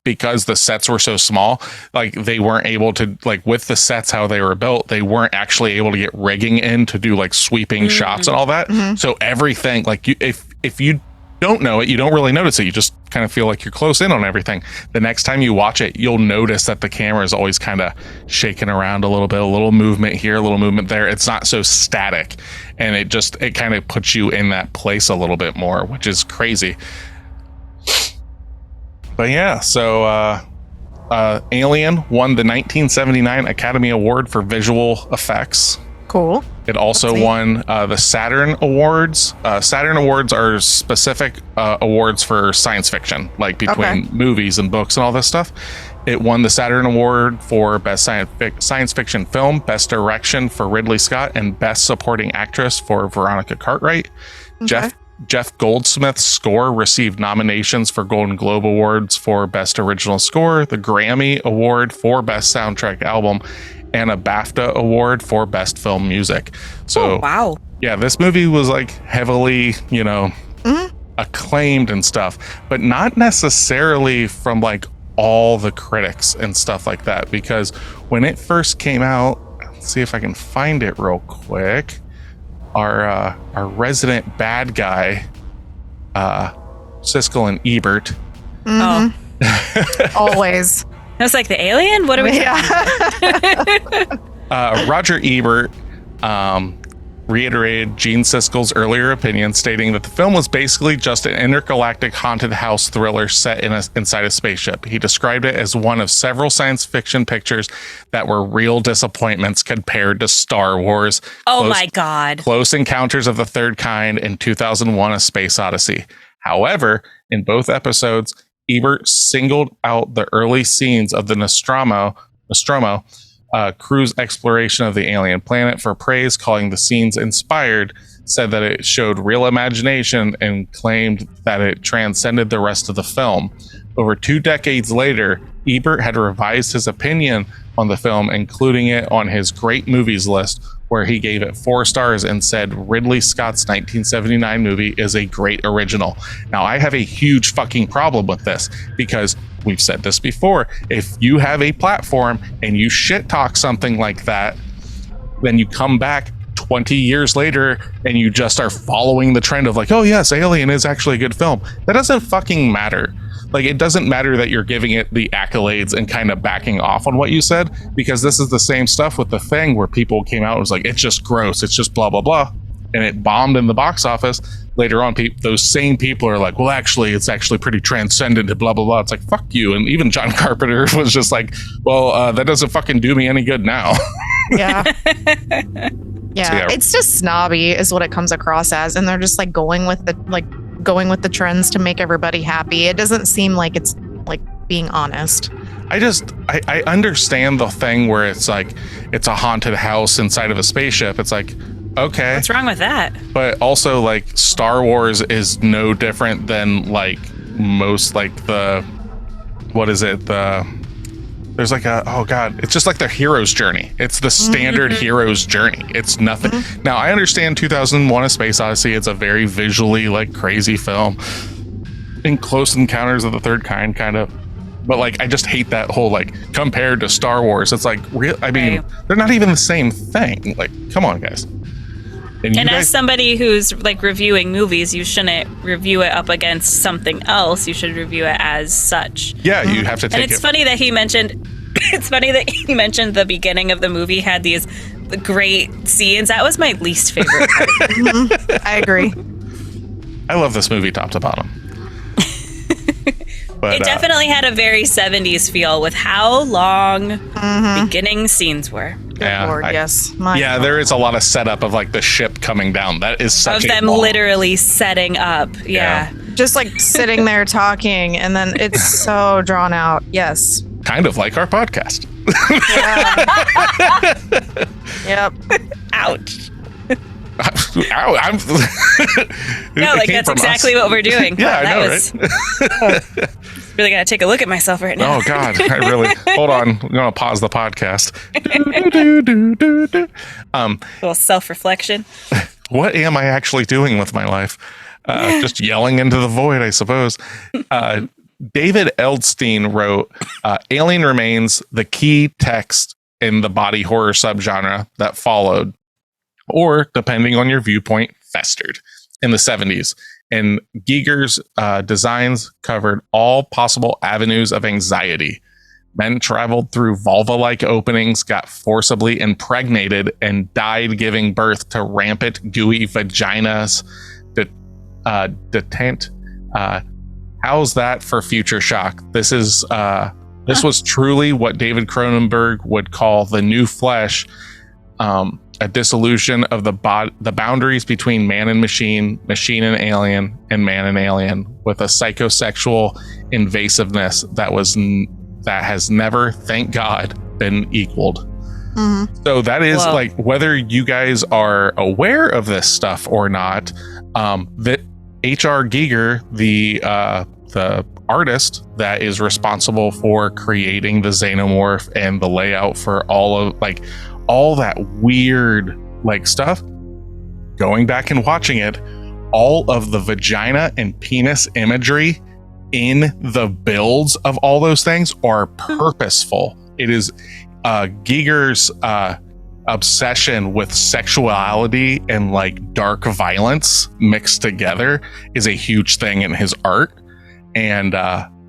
[SPEAKER 2] because the sets were so small. Like they weren't able to, like with the sets, how they were built, they weren't actually able to get rigging in to do like sweeping shots and all that. So everything, like if you don't know it, you don't really notice it. You just kind of feel like you're close in on everything. The next time you watch it, you'll notice that the camera is always kind of shaking around a little bit, a little movement here, a little movement there. It's not so static, and it kind of puts you in that place a little bit more, which is crazy. But yeah, so Alien won the 1979 Academy Award for visual effects.
[SPEAKER 4] Cool.
[SPEAKER 2] It also won the Saturn Awards. Saturn Awards are specific awards for science fiction, like between movies and books and all this stuff. It won the Saturn Award for Best Science Fiction Film, Best Direction for Ridley Scott, and Best Supporting Actress for Veronica Cartwright. Jeff Goldsmith's score received nominations for Golden Globe Awards for Best Original Score, the Grammy Award for Best Soundtrack Album, and a BAFTA Award for Best Film Music. So, yeah, this movie was like heavily, acclaimed and stuff, but not necessarily from like all the critics and stuff like that. Because when it first came out, let's see if I can find it real quick. Our resident bad guy, Siskel and Ebert.
[SPEAKER 4] Always.
[SPEAKER 3] It was like the Alien? What are we
[SPEAKER 2] Roger Ebert reiterated Gene Siskel's earlier opinion, stating that the film was basically just an intergalactic haunted house thriller set inside a spaceship. He described it as one of several science fiction pictures that were real disappointments compared to Star Wars.
[SPEAKER 3] My God.
[SPEAKER 2] Close Encounters of the Third Kind and 2001: A Space Odyssey. However, in both episodes, Ebert singled out the early scenes of the Nostromo crew's exploration of the alien planet for praise, calling the scenes inspired, said that it showed real imagination, and claimed that it transcended the rest of the film. Over 2 decades later, Ebert had revised his opinion on the film, including it on his great movies list, where he gave it 4 stars and said Ridley Scott's 1979 movie is a great original. Now, I have a huge fucking problem with this, because we've said this before. If you have a platform and you shit talk something like that, then you come back 20 years later and you just are following the trend of like, oh yes, Alien is actually a good film. That doesn't fucking matter. Like, it doesn't matter that you're giving it the accolades and kind of backing off on what you said, because this is the same stuff with The Thing, where people came out and was like, it's just gross, it's just blah blah blah, and it bombed in the box office. Later on, those same people are like, well, actually, it's actually pretty transcendent to blah blah blah. It's like, fuck you. And even John Carpenter was just like, well, that doesn't fucking do me any good now.
[SPEAKER 4] Yeah. Yeah, it's just snobby is what it comes across as, and they're just like going with the trends to make everybody happy. It doesn't seem like it's like being honest. I understand the thing where it's like it's a haunted house inside of a spaceship. It's like, okay,
[SPEAKER 3] what's wrong with that? But
[SPEAKER 2] also, like, Star Wars is no different than like most, like, there's like it's just like the hero's journey. It's the standard hero's journey. It's nothing. Now, I understand 2001: A Space Odyssey. It's a very visually like crazy film, in Close Encounters of the Third Kind, kind of. But like, I just hate that whole like compared to Star Wars. It's like, I mean, they're not even the same thing. Like, come on, guys.
[SPEAKER 3] And as somebody who's like reviewing movies, you shouldn't review it up against something else. You should review it as such.
[SPEAKER 2] Yeah, you have to take it.
[SPEAKER 3] And it's funny that he mentioned. It's funny that he mentioned the beginning of the movie had these great scenes. That was my least favorite part.
[SPEAKER 4] I agree.
[SPEAKER 2] I love this movie top to bottom. But,
[SPEAKER 3] it definitely had a very 70s feel with how long beginning scenes were.
[SPEAKER 4] Good Lord, yes.
[SPEAKER 2] There is a lot of setup of like the ship coming down. That is such
[SPEAKER 3] of them literally setting up. Yeah.
[SPEAKER 4] Just like sitting there talking, and then it's so drawn out. Yes.
[SPEAKER 2] Kind of like our podcast.
[SPEAKER 4] Yep.
[SPEAKER 3] Ouch.
[SPEAKER 2] Ow,
[SPEAKER 3] no, like that's exactly what we're doing.
[SPEAKER 2] Yeah, I know,
[SPEAKER 3] right? Really gotta take a look at myself right now.
[SPEAKER 2] Oh God, I really. Hold on, I'm gonna pause the podcast.
[SPEAKER 3] A little self-reflection.
[SPEAKER 2] What am I actually doing with my life? Just yelling into the void, I suppose. David Eldstein wrote, "Alien remains the key text in the body horror subgenre that followed, or, depending on your viewpoint, festered in the 70s. And Giger's designs covered all possible avenues of anxiety. Men traveled through vulva-like openings, got forcibly impregnated, and died giving birth to rampant, gooey vaginas. Detent. How's that for future shock? This was truly what David Cronenberg would call the new flesh, a dissolution of the boundaries between man and machine, machine and alien, and man and alien, with a psychosexual invasiveness that has never, thank God, been equaled." So that is like, whether you guys are aware of this stuff or not, that H.R. Giger, the artist that is responsible for creating the Xenomorph and the layout for all that weird like stuff, going back and watching it, all of the vagina and penis imagery in the builds of all those things are purposeful. It is Giger's obsession with sexuality and like dark violence mixed together is a huge thing in his art, and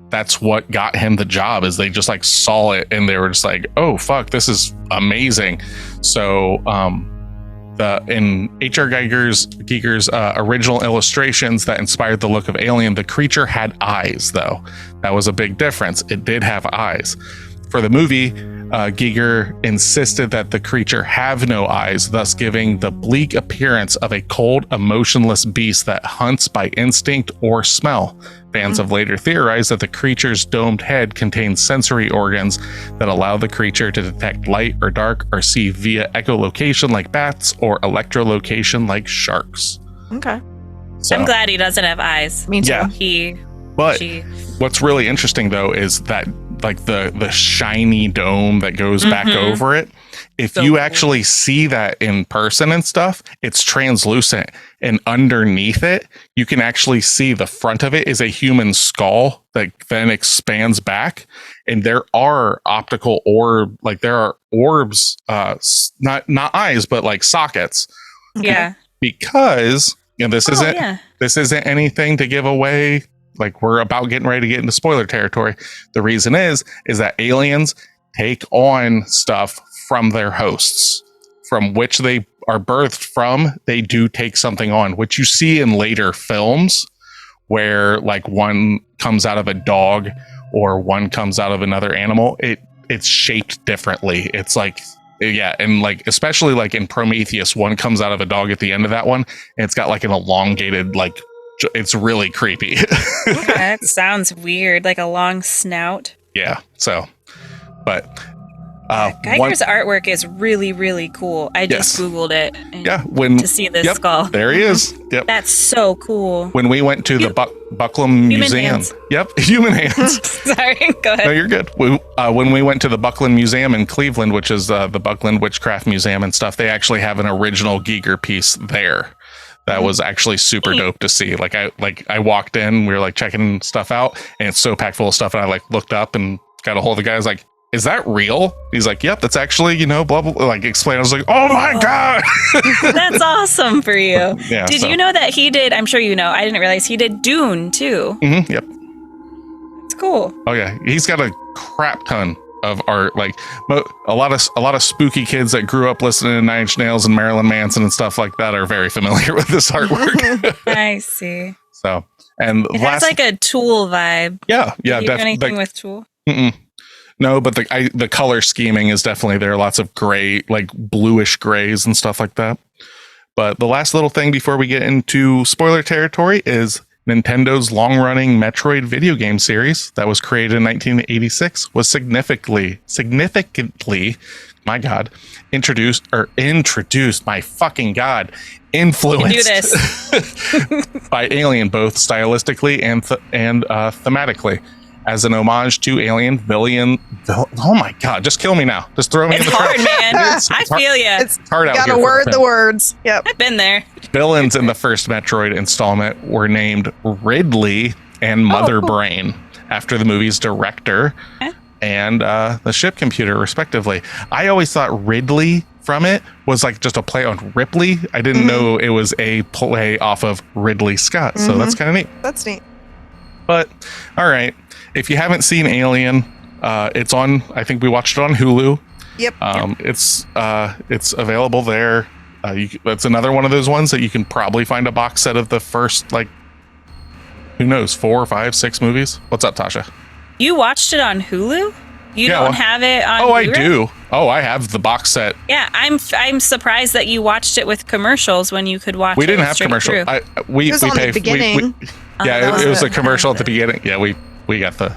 [SPEAKER 2] that's what got him the job. Is they just like saw it and they were just like, oh fuck, this is amazing. So in H.R. Giger's original illustrations that inspired the look of Alien, the creature had eyes, though. That was a big difference. It did have eyes. For the movie, Giger insisted that the creature have no eyes, thus giving the bleak appearance of a cold, emotionless beast that hunts by instinct or smell. Fans have later theorized that the creature's domed head contains sensory organs that allow the creature to detect light or dark or see via echolocation like bats or electrolocation like sharks.
[SPEAKER 4] Okay.
[SPEAKER 2] So,
[SPEAKER 3] I'm glad he doesn't have eyes.
[SPEAKER 4] Me too.
[SPEAKER 2] Yeah. What's really interesting though is that like the shiny dome that goes back over it. If you cool. actually see that in person and stuff, it's translucent, and underneath it, you can actually see the front of it is a human skull that then expands back. And there are optical there are orbs, not eyes, but like sockets.
[SPEAKER 3] Yeah.
[SPEAKER 2] Because this isn't anything to give away. Like, we're about getting ready to get into spoiler territory. The reason is that aliens take on stuff from their hosts, from which they are birthed from. They do take something on, which you see in later films where like one comes out of a dog or one comes out of another animal. It's shaped differently. It's like, yeah. And like, especially like in Prometheus, one comes out of a dog at the end of that one. And it's got like an elongated, like, it's really creepy.
[SPEAKER 3] That sounds weird, like a long snout.
[SPEAKER 2] Yeah. So, but
[SPEAKER 3] Giger's artwork is really, really cool. I just Googled it. To see this skull.
[SPEAKER 2] There he is. Yep.
[SPEAKER 3] That's so cool.
[SPEAKER 2] When we went to the Buckland Museum.
[SPEAKER 3] Hands.
[SPEAKER 2] Yep. Human hands.
[SPEAKER 3] Sorry. Go ahead.
[SPEAKER 2] No, you're good. When we went to the Buckland Museum in Cleveland, which is the Buckland Witchcraft Museum and stuff, they actually have an original Giger piece there. That was actually super dope to see. I walked in, we were like checking stuff out, and it's so packed full of stuff. And I like looked up and got a hold of the guy. I was like, "Is that real?" He's like, "Yep, that's actually, blah blah." Like explain. I was like, "Oh my god,
[SPEAKER 3] that's awesome for you."
[SPEAKER 2] Yeah,
[SPEAKER 3] did you know that he did? I'm sure you know. I didn't realize he did Dune too.
[SPEAKER 2] Mm-hmm, yep.
[SPEAKER 3] It's cool.
[SPEAKER 2] Oh yeah, he's got a crap ton of art, like a lot of spooky kids that grew up listening to Nine Inch Nails and Marilyn Manson and stuff like that are very familiar with this artwork.
[SPEAKER 3] I see.
[SPEAKER 2] So, and
[SPEAKER 3] it has like a Tool vibe.
[SPEAKER 2] Yeah,
[SPEAKER 3] Did you do anything with Tool?
[SPEAKER 2] No, but the color scheming is definitely there. Lots of gray, like bluish grays and stuff like that. But the last little thing before we get into spoiler territory is Nintendo's long-running Metroid video game series that was created in 1986 was significantly, my God, introduced, my fucking God, influenced by Alien, both stylistically and thematically. As an homage to Alien, oh my God, just kill me now. Just throw me in the
[SPEAKER 3] hard, man. I feel you.
[SPEAKER 4] It's
[SPEAKER 2] hard out
[SPEAKER 4] here. Gotta word the words. Yep.
[SPEAKER 3] I've been there.
[SPEAKER 2] Villains in the first Metroid installment were named Ridley and Mother Brain after the movie's director and the ship computer, respectively. I always thought Ridley from it was like just a play on Ripley. I didn't know it was a play off of Ridley Scott. So that's kind of neat.
[SPEAKER 4] That's neat.
[SPEAKER 2] But all right. If you haven't seen Alien, it's on. I think we watched it on Hulu.
[SPEAKER 4] Yep.
[SPEAKER 2] It's available there. It's another one of those ones that you can probably find a box set of the first, like, who knows, 4 or 5, 6 movies. What's up, Tasha?
[SPEAKER 3] You watched it on Hulu? You don't have it on Blu-ray?
[SPEAKER 2] I do. Oh, I have the box set.
[SPEAKER 3] Yeah, I'm surprised that you watched it with commercials when you could watch it.
[SPEAKER 2] We didn't have commercials.
[SPEAKER 4] We pay. The beginning.
[SPEAKER 2] It was a commercial at the beginning. Yeah, we got the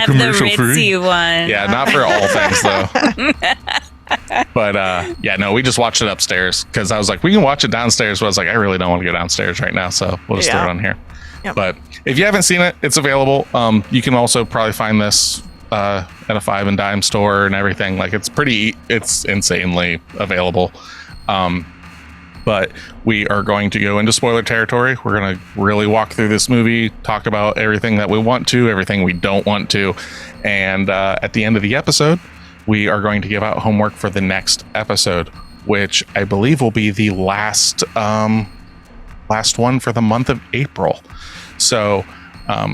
[SPEAKER 2] commercial
[SPEAKER 3] the
[SPEAKER 2] free
[SPEAKER 3] one.
[SPEAKER 2] Yeah, not for all things though. But we just watched it upstairs because I was like, we can watch it downstairs, but I was like, I really don't want to go downstairs right now, so we'll just throw it on here. Yep. But if you haven't seen it, it's available. You can also probably find this at a 5 and dime store and everything. Like it's insanely available. But we are going to go into spoiler territory. We're going to really walk through this movie, talk about everything that we want to, everything we don't want to. And at the end of the episode, we are going to give out homework for the next episode, which I believe will be the last one for the month of April. So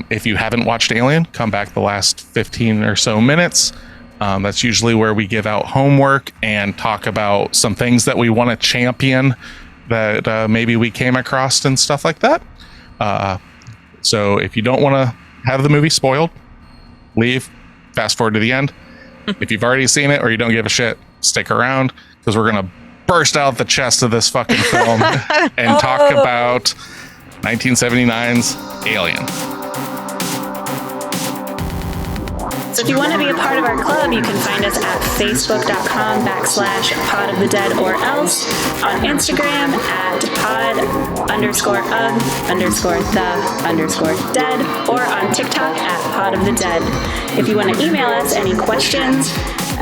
[SPEAKER 2] if you haven't watched Alien, come back the last 15 or so minutes. That's usually where we give out homework and talk about some things that we want to champion that maybe we came across and stuff like that. So if you don't want to have the movie spoiled, leave, fast forward to the end. If you've already seen it or you don't give a shit, stick around, because we're going to burst out the chest of this fucking film and talk about 1979's Alien.
[SPEAKER 3] So if you want to be a part of our club, you can find us at facebook.com/podofthedead or else on Instagram at pod_of_the_dead or on TikTok at podofthedead. If you want to email us any questions,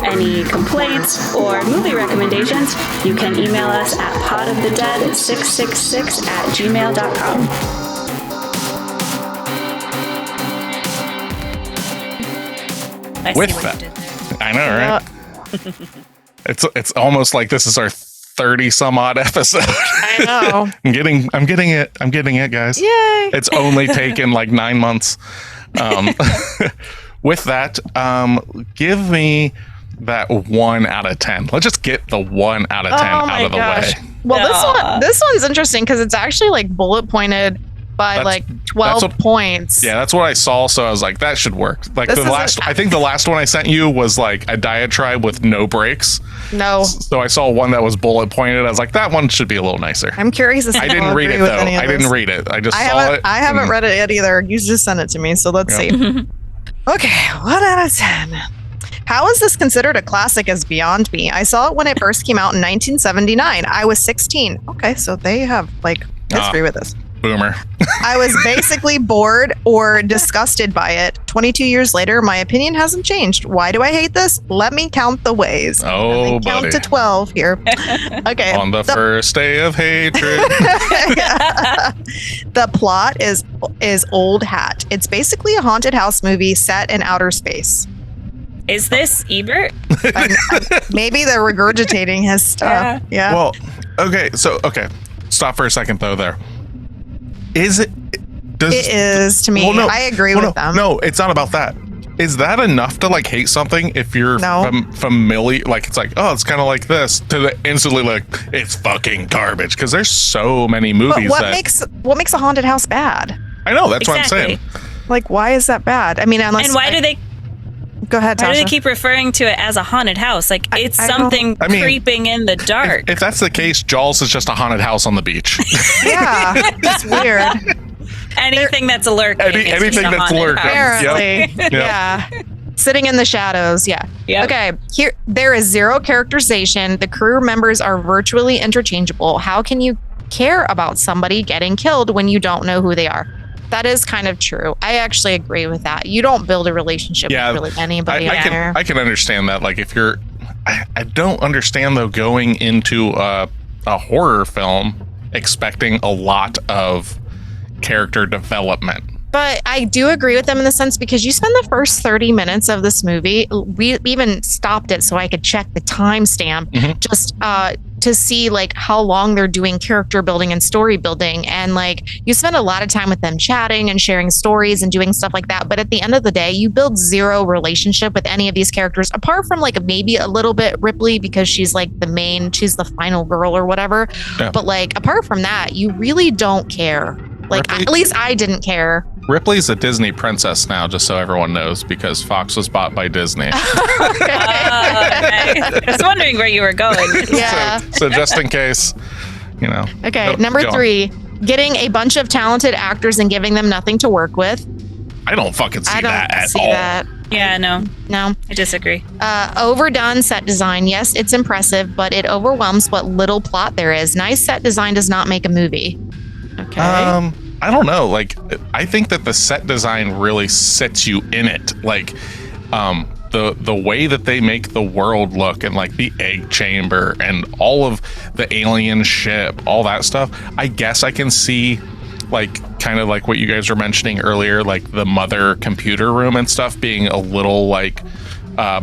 [SPEAKER 3] any complaints, or movie recommendations, you can email us at podofthedead666@gmail.com.
[SPEAKER 2] With that, I know, right? It's almost like this is our 30 some odd episode.
[SPEAKER 5] I know.
[SPEAKER 2] I'm getting it, guys.
[SPEAKER 5] Yay!
[SPEAKER 2] It's only taken like 9 months. With that, give me that 1 out of 10. Let's just get the 1 out of 10 out of the way.
[SPEAKER 5] Well, this one's interesting because it's actually like bullet pointed by like 12 points.
[SPEAKER 2] Yeah, that's what I saw. So I was like, that should work. Like I think the last one I sent you was like a diatribe with no breaks.
[SPEAKER 5] No.
[SPEAKER 2] So I saw one that was bullet pointed. I was like, that one should be a little nicer.
[SPEAKER 4] I'm curious to see.
[SPEAKER 2] I didn't read it though. I didn't read it. I just saw it.
[SPEAKER 4] I haven't read it yet either. You just sent it to me, so let's see. Okay, 1 out of 10. How is this considered a classic is beyond me. I saw it when it first came out in 1979. I was 16. Okay, so they have like history with this.
[SPEAKER 2] Boomer.
[SPEAKER 4] I was basically bored or disgusted by it. 22 years later, my opinion hasn't changed. Why do I hate this? Let me count the ways.
[SPEAKER 2] Oh, buddy.
[SPEAKER 4] Count to 12 here. Okay.
[SPEAKER 2] On the first day of hatred.
[SPEAKER 4] The plot is old hat. It's basically a haunted house movie set in outer space.
[SPEAKER 3] Is this Ebert?
[SPEAKER 4] Maybe they're regurgitating his stuff. Yeah.
[SPEAKER 2] Well, okay. So, stop for a second though there. It is to me.
[SPEAKER 4] Well, no, I agree with them.
[SPEAKER 2] No, it's not about that. Is that enough to like hate something if you're familiar? Like it's like, oh, it's kind of like this to the instantly like it's fucking garbage because there's so many movies.
[SPEAKER 4] But what makes a haunted house bad?
[SPEAKER 2] I know that's what I'm saying.
[SPEAKER 4] Like, why is that bad? I mean, unless
[SPEAKER 3] and why do they?
[SPEAKER 4] Go ahead, Tasha.
[SPEAKER 3] Why do they keep referring to it as a haunted house? Like it's something creeping in the dark.
[SPEAKER 2] If that's the case, Jaws is just a haunted house on the beach.
[SPEAKER 4] Yeah, it's weird.
[SPEAKER 3] Anything that's lurking.
[SPEAKER 2] Anything that's lurking.
[SPEAKER 4] Apparently. Yep. Yeah. Sitting in the shadows. Yeah. Yep. Okay. Here, there is zero characterization. The crew members are virtually interchangeable. How can you care about somebody getting killed when you don't know who they are? That is kind of true. I actually agree with that. You don't build a relationship with really anybody.
[SPEAKER 2] I can understand that. Like if you're, I don't understand though going into a horror film expecting a lot of character development.
[SPEAKER 5] But I do agree with them in the sense because you spend the first 30 minutes of this movie, we even stopped it so I could check the timestamp just to see like how long they're doing character building and story building. And like you spend a lot of time with them chatting and sharing stories and doing stuff like that. But at the end of the day, you build zero relationship with any of these characters, apart from like maybe a little bit Ripley because she's like she's the final girl or whatever. Yeah. But like apart from that, you really don't care. Like at least I didn't care.
[SPEAKER 2] Ripley's a Disney princess now, just so everyone knows, because Fox was bought by Disney.
[SPEAKER 3] I was wondering where you were going.
[SPEAKER 5] Yeah.
[SPEAKER 2] So just in case, you know.
[SPEAKER 5] Okay, number 3, getting a bunch of talented actors and giving them nothing to work with.
[SPEAKER 2] I don't fucking see that at all.
[SPEAKER 5] That.
[SPEAKER 3] Yeah, no,
[SPEAKER 5] I
[SPEAKER 3] disagree.
[SPEAKER 5] Overdone set design. Yes, it's impressive, but it overwhelms what little plot there is. Nice set design does not make a movie. Okay.
[SPEAKER 2] I don't know. Like, I think that the set design really sets you in it. Like, the way that they make the world look and like the egg chamber and all of the alien ship, all that stuff. I guess I can see like kind of like what you guys were mentioning earlier, like the mother computer room and stuff being a little like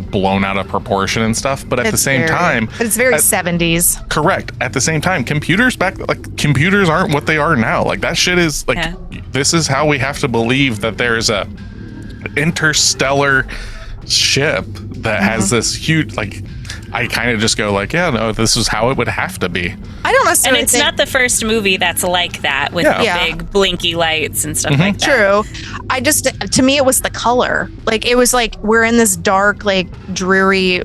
[SPEAKER 2] blown out of proportion and stuff, but at the same time,
[SPEAKER 5] it's very 70s.
[SPEAKER 2] Correct. At the same time, computers aren't what they are now. Like that shit is like this is how we have to believe that there's a interstellar ship that has this huge, like, I kind of just go like, yeah, no, this is how it would have to be.
[SPEAKER 4] I don't necessarily
[SPEAKER 3] And it's not the first movie that's like that with big blinky lights and stuff like that.
[SPEAKER 4] True. I just, to me, it was the color. Like, it was like we're in this dark, like, dreary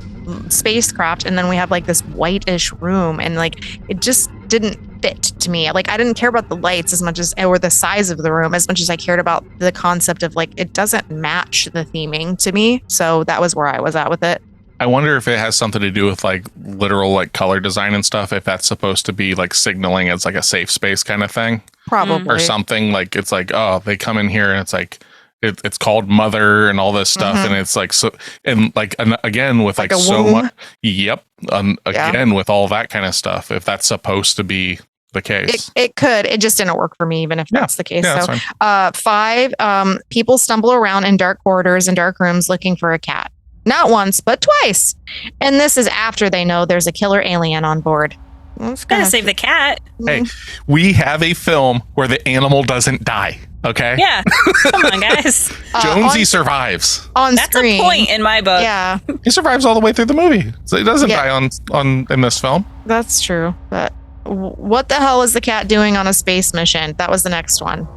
[SPEAKER 4] spacecraft, and then we have like this whitish room, and like it just didn't fit to me. Like, I didn't care about the lights as much as, or the size of the room as much as I cared about the concept of like, it doesn't match the theming to me. So that was where I was at with it.
[SPEAKER 2] I wonder if it has something to do with like literal like color design and stuff, if that's supposed to be like signaling as like a safe space kind of thing.
[SPEAKER 4] Probably.
[SPEAKER 2] Or something like, it's like, oh, they come in here and it's like, it's called Mother and all this stuff. And it's like, so, and like, again, with like so much, again, with all that kind of stuff, if that's supposed to be the case.
[SPEAKER 4] It could. It just didn't work for me, even if that's the case.
[SPEAKER 2] Yeah,
[SPEAKER 4] so 5, people stumble around in dark corridors and dark rooms looking for a cat. Not once, but twice. And this is after they know there's a killer alien on board.
[SPEAKER 3] Gotta save the cat.
[SPEAKER 2] Hey, we have a film where the animal doesn't die. Okay.
[SPEAKER 3] Yeah. Come on, guys.
[SPEAKER 2] Jonesy survives
[SPEAKER 4] on
[SPEAKER 3] That's
[SPEAKER 4] screen.
[SPEAKER 3] a point in my book.
[SPEAKER 4] Yeah.
[SPEAKER 2] He survives all the way through the movie, so he doesn't die on in this film.
[SPEAKER 4] That's true. But what the hell is the cat doing on a space mission? That was the next one.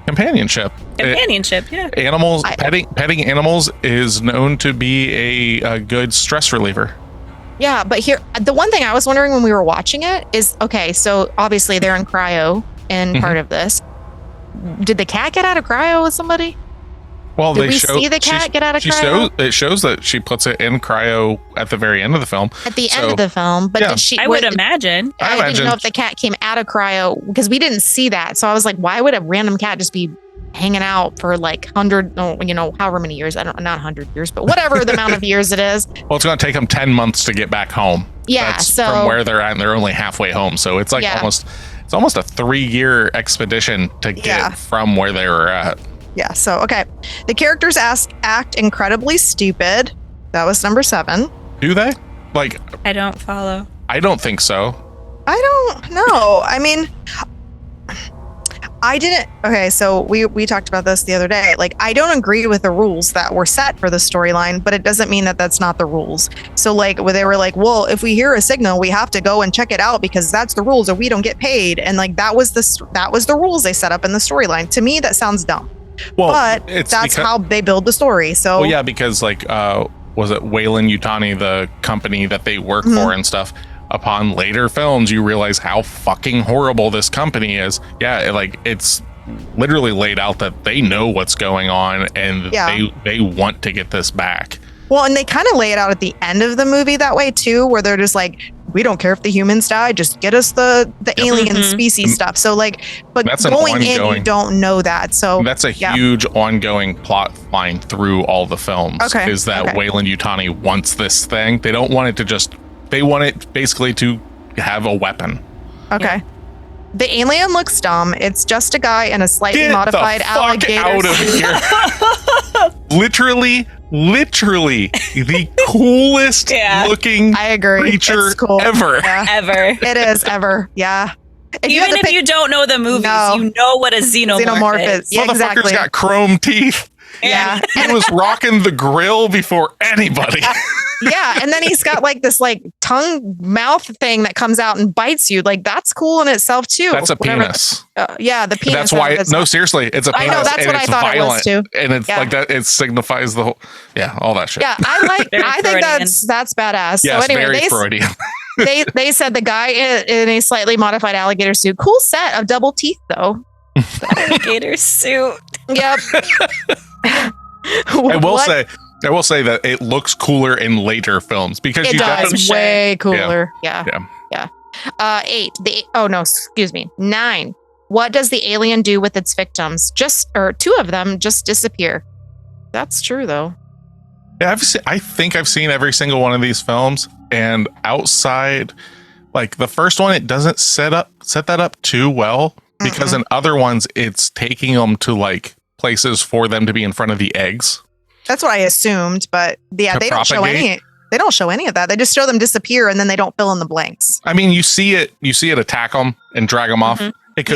[SPEAKER 2] Companionship.
[SPEAKER 3] Yeah.
[SPEAKER 2] Animals, petting animals is known to be a good stress reliever.
[SPEAKER 4] Yeah, but here, the one thing I was wondering when we were watching it is, okay, so obviously they're in cryo in part of this. Did the cat get out of cryo with somebody?
[SPEAKER 2] Well,
[SPEAKER 4] Did we see the cat get out of cryo?
[SPEAKER 2] It shows that she puts it in cryo at the very end of the film.
[SPEAKER 4] At the end of the film, but did she?
[SPEAKER 3] I would imagine.
[SPEAKER 4] I didn't know if the cat came out of cryo because we didn't see that. So I was like, why would a random cat just be hanging out for like 100, however many years? I don't, not 100 years, but whatever the amount of years it is.
[SPEAKER 2] Well, it's going to take them 10 months to get back home.
[SPEAKER 4] Yeah,
[SPEAKER 2] that's from where they're at, and they're only halfway home. So it's like almost a 3-year expedition to get from where they were at.
[SPEAKER 4] Yeah. So, okay. The characters act incredibly stupid. That was number 7.
[SPEAKER 2] Do they? Like,
[SPEAKER 3] I don't follow.
[SPEAKER 2] I don't think so.
[SPEAKER 4] I don't know. I mean, I didn't. Okay. So we talked about this the other day. Like, I don't agree with the rules that were set for the storyline, but it doesn't mean that that's not the rules. So like, where they were like, well, if we hear a signal, we have to go and check it out because that's the rules or we don't get paid. And like, that was the rules they set up in the storyline. To me, that sounds dumb. Well, but that's how they build the story. So,
[SPEAKER 2] well, yeah, because like, was it Weyland-Yutani, the company that they work for and stuff? Upon later films, you realize how fucking horrible this company is. Yeah, like it's literally laid out that they know what's going on and they want to get this back.
[SPEAKER 4] Well, and they kind of lay it out at the end of the movie that way too, where they're just like, we don't care if the humans die, just get us the alien species stuff. So like, but that's going in, you don't know that. So
[SPEAKER 2] that's a huge ongoing plot line through all the films. Is that Weyland-Yutani wants this thing. They don't want it to just, they want it basically to have a weapon.
[SPEAKER 4] Okay. Yeah. The alien looks dumb. It's just a guy in a slightly modified alligator
[SPEAKER 2] out of here. Literally the coolest looking creature ever.
[SPEAKER 4] Yeah.
[SPEAKER 3] Ever.
[SPEAKER 4] It is ever. Yeah.
[SPEAKER 3] Even if you don't know the movies, you know what a xenomorph is.
[SPEAKER 4] Yeah,
[SPEAKER 2] Motherfucker's got chrome teeth.
[SPEAKER 4] Yeah.
[SPEAKER 2] He was rocking the grill before anybody.
[SPEAKER 4] Yeah. And then he's got like this like tongue mouth thing that comes out and bites you. Like that's cool in itself too.
[SPEAKER 2] That's a penis.
[SPEAKER 4] Yeah. The penis.
[SPEAKER 2] That's why. No, seriously. It's a penis.
[SPEAKER 4] I know. That's what I thought violent, it was too.
[SPEAKER 2] And it's like that. It signifies the whole, all that shit.
[SPEAKER 4] Yeah. I think that's badass.
[SPEAKER 2] Yes,
[SPEAKER 4] so anyway,
[SPEAKER 2] very Freudian.
[SPEAKER 4] they said the guy in a slightly modified alligator suit. Cool set of double teeth though.
[SPEAKER 3] Alligator suit.
[SPEAKER 4] Yep.
[SPEAKER 2] I will say that it looks cooler in later films because
[SPEAKER 4] it does way cooler. Yeah. 8. 9. What does the alien do with its victims? 2 of them just disappear. That's true though.
[SPEAKER 2] Yeah, I think I've seen every single one of these films, and outside, like the first one, it doesn't set that up too well because in other ones, it's taking them to like places for them to be in front of the eggs.
[SPEAKER 4] That's what I assumed, but they don't show any. They don't show any of that. They just show them disappear, and then they don't fill in the blanks.
[SPEAKER 2] I mean, you see it attack them and drag them off. It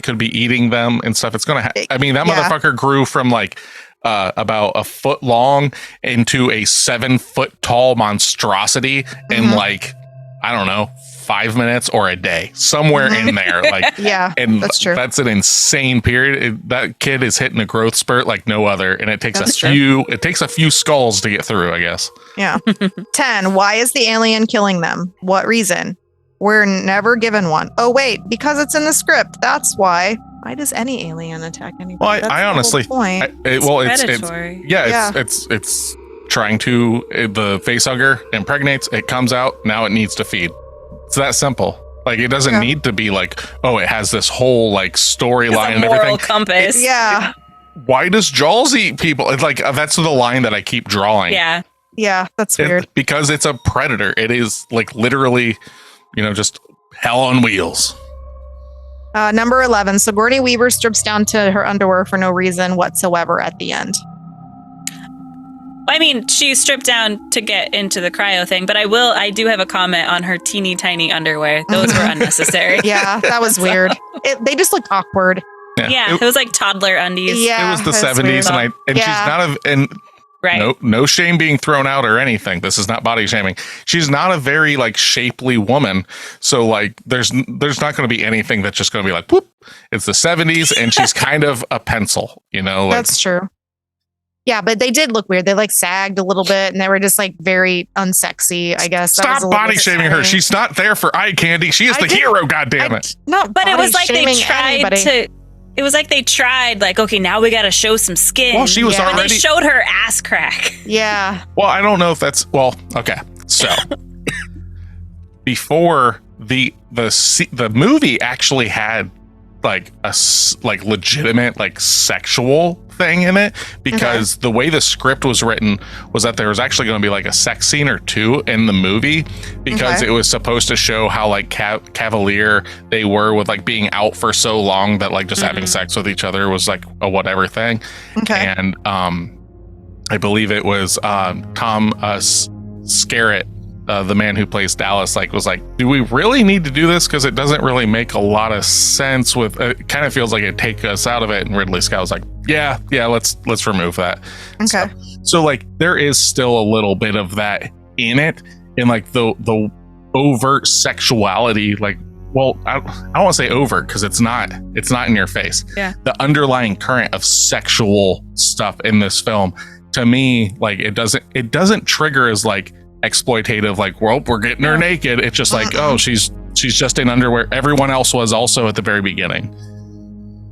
[SPEAKER 2] could be eating them and stuff. It's gonna. I mean, that motherfucker grew from like about a foot long into a 7 foot tall monstrosity in like, I don't know, 5 minutes or a day, somewhere in there. Like,
[SPEAKER 4] Yeah,
[SPEAKER 2] and
[SPEAKER 4] that's true.
[SPEAKER 2] That's an insane period. That kid is hitting a growth spurt like no other, and it takes it takes a few skulls to get through, I guess.
[SPEAKER 4] Yeah. 10. Why is the alien killing them? What reason? We're never given one. Oh, wait, because it's in the script. That's why. Why does any alien attack anybody?
[SPEAKER 2] Well,
[SPEAKER 4] That's
[SPEAKER 2] I
[SPEAKER 4] the whole
[SPEAKER 2] honestly,
[SPEAKER 4] point.
[SPEAKER 3] predatory.
[SPEAKER 2] It's trying to, the facehugger impregnates, it comes out, now it needs to feed. It's that simple. Like, it doesn't need to be like, oh, it has this whole like storyline and everything.
[SPEAKER 3] Compass.
[SPEAKER 2] Why does Jaws eat people? It's like, that's the line that I keep drawing.
[SPEAKER 4] Yeah, that's weird.
[SPEAKER 2] Because it's a predator. It is like literally, just hell on wheels.
[SPEAKER 4] Number 11. Sigourney Weaver strips down to her underwear for no reason whatsoever at the end.
[SPEAKER 3] I mean, she stripped down to get into the cryo thing, but I do have a comment on her teeny tiny underwear. Those were unnecessary.
[SPEAKER 4] Yeah, that was weird. They just looked awkward.
[SPEAKER 3] Yeah, it was like toddler undies.
[SPEAKER 4] Yeah,
[SPEAKER 2] it was the 70s, and she's not no shame being thrown out or anything. This is not body shaming. She's not a very like shapely woman, so like there's not going to be anything that's just going to be like whoop. It's the 70s, and she's kind of a pencil, Like,
[SPEAKER 4] that's true. Yeah, but they did look weird. They like sagged a little bit, and they were just like very unsexy, I guess.
[SPEAKER 2] Stop body shaming her. She's not there for eye candy. She is the hero, goddammit.
[SPEAKER 3] But it was like they tried to. It was like they tried, like, okay, now we got to show some skin.
[SPEAKER 2] Well, she was already.
[SPEAKER 3] They showed her ass crack.
[SPEAKER 4] Yeah.
[SPEAKER 2] Well, I don't know if that's okay. So before the movie actually had like a legitimate like sexual thing in it, because the way the script was written was that there was actually going to be like a sex scene or two in the movie, because it was supposed to show how like cavalier they were with like being out for so long that like just having sex with each other was like a whatever thing. And I believe it was Tom Skerritt, the man who plays Dallas, was like, do we really need to do this? Because it doesn't really make a lot of sense. With it kind of feels like it'd take us out of it. And Ridley Scott was like, yeah, let's remove that. So like there is still a little bit of that in it, in like the overt sexuality. Like, well, I don't want to say overt, because it's not in your face.
[SPEAKER 3] Yeah,
[SPEAKER 2] the underlying current of sexual stuff in this film, to me, like it doesn't trigger as like exploitative, like, well, we're getting her naked. It's just like, oh, she's just in underwear. Everyone else was also at the very beginning.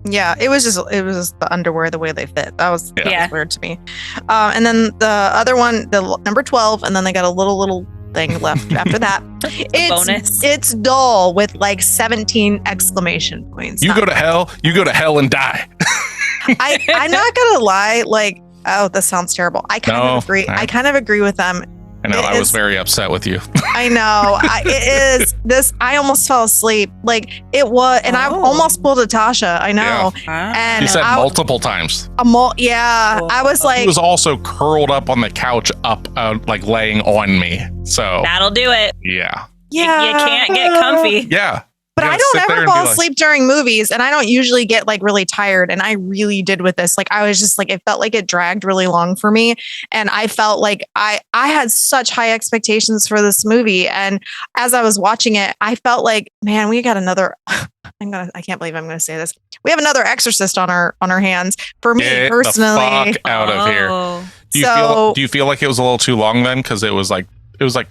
[SPEAKER 4] Yeah, it was just the underwear, the way they fit. That was weird to me. And then the other one, the number 12, and then they got a little thing left after that.
[SPEAKER 3] Bonus.
[SPEAKER 4] It's dull with like 17 exclamation points.
[SPEAKER 2] You go to hell and die.
[SPEAKER 4] I'm not gonna lie, like, oh, this sounds terrible. I kind of agree. I kind of agree with them.
[SPEAKER 2] I know, I was very upset with you.
[SPEAKER 4] I know. It is this. I almost fell asleep. Like it was, and I almost pulled a Tasha. I know.
[SPEAKER 3] Yeah.
[SPEAKER 4] And
[SPEAKER 2] you said multiple times.
[SPEAKER 4] I was like,
[SPEAKER 2] he was also curled up on the couch, like laying on me. So
[SPEAKER 3] that'll do it.
[SPEAKER 2] Yeah.
[SPEAKER 3] You can't get comfy.
[SPEAKER 2] Yeah.
[SPEAKER 4] But I don't ever fall asleep during movies, and I don't usually get like really tired. And I really did with this. Like I was just like, it felt like it dragged really long for me. And I felt like I had such high expectations for this movie. And as I was watching it, I felt like, man, we got another, I can't believe I'm going to say this. We have another Exorcist on our hands. For me personally.
[SPEAKER 2] Get the fuck out of here. Do you feel like it was a little too long then? Because it was like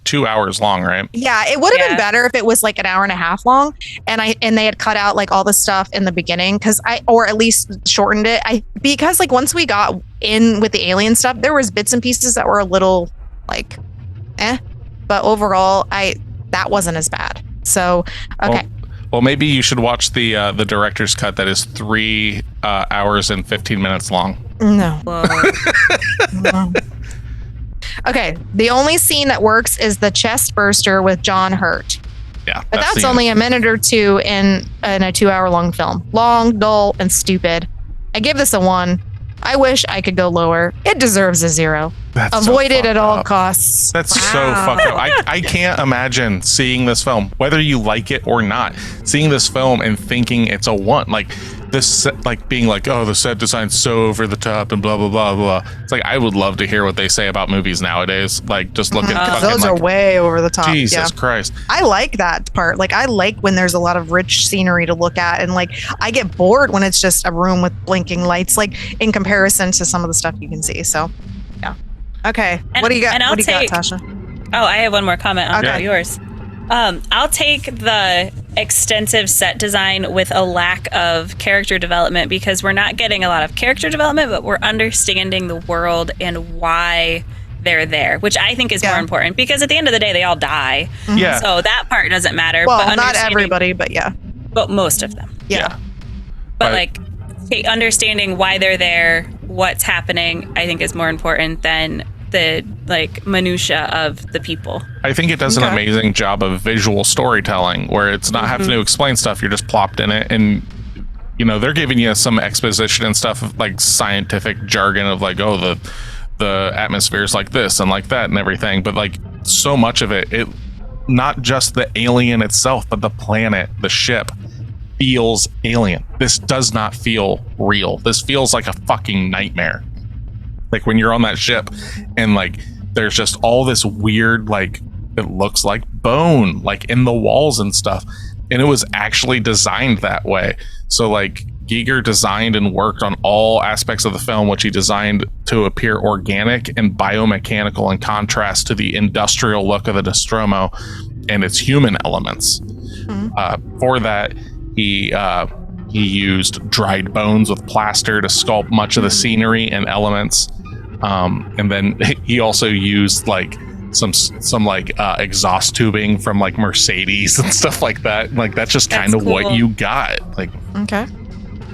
[SPEAKER 2] 2 hours long, right?
[SPEAKER 4] Yeah, it would have been better if it was like an hour and a half long, and they had cut out like all the stuff in the beginning, or at least shortened it. Because like once we got in with the alien stuff, there was bits and pieces that were a little like, but overall, that wasn't as bad. So okay.
[SPEAKER 2] Well, maybe you should watch the director's cut that is 3 hours and 15 minutes long.
[SPEAKER 4] No.
[SPEAKER 3] Whoa.
[SPEAKER 4] Okay, the only scene that works is the chest burster with John Hurt.
[SPEAKER 2] Yeah,
[SPEAKER 4] but that's only a minute or two in a 2 hour long film. Long, dull, and stupid. I give this a 1. I wish I could go lower. It deserves a 0. Avoid it at all costs.
[SPEAKER 2] That's so fucked up. I can't imagine seeing this film, whether you like it or not, seeing this film and thinking it's a 1. Like, this set, like being like, oh, the set design's so over the top and blah blah blah blah. It's like I would love to hear what they say about movies nowadays. Like just look at
[SPEAKER 4] those are way over the top.
[SPEAKER 2] Jesus Christ.
[SPEAKER 4] I like that part. Like I like when there's a lot of rich scenery to look at, and like I get bored when it's just a room with blinking lights, like in comparison to some of the stuff you can see. So yeah. Okay. What do you got? What do you got, Tasha?
[SPEAKER 3] Oh, I have one more comment on yours. I'll take the extensive set design with a lack of character development, because we're not getting a lot of character development, but we're understanding the world and why they're there, which I think is more important, because at the end of the day, they all die.
[SPEAKER 2] Yeah.
[SPEAKER 3] So that part doesn't matter.
[SPEAKER 4] Well,
[SPEAKER 3] but
[SPEAKER 4] not everybody, but yeah.
[SPEAKER 3] But most of them.
[SPEAKER 4] Yeah.
[SPEAKER 3] But like understanding why they're there, what's happening, I think is more important than the like minutia of the people.
[SPEAKER 2] I think it does an amazing job of visual storytelling, where it's not having to explain stuff. You're just plopped in it, and you know they're giving you some exposition and stuff, like scientific jargon of like, oh, the atmosphere is like this and like that and everything. But like so much of it not just the alien itself, but the planet, the ship feels alien. This does not feel real. This feels like a fucking nightmare. Like when you're on that ship and like there's just all this weird, like it looks like bone like in the walls and stuff, and it was actually designed that way. So like Giger designed and worked on all aspects of the film, which he designed to appear organic and biomechanical in contrast to the industrial look of the Nostromo and its human elements. For that, he used dried bones with plaster to sculpt much of the scenery and elements. And then he also used like some like exhaust tubing from like Mercedes and stuff like that. Like that's just kind of what you got. Like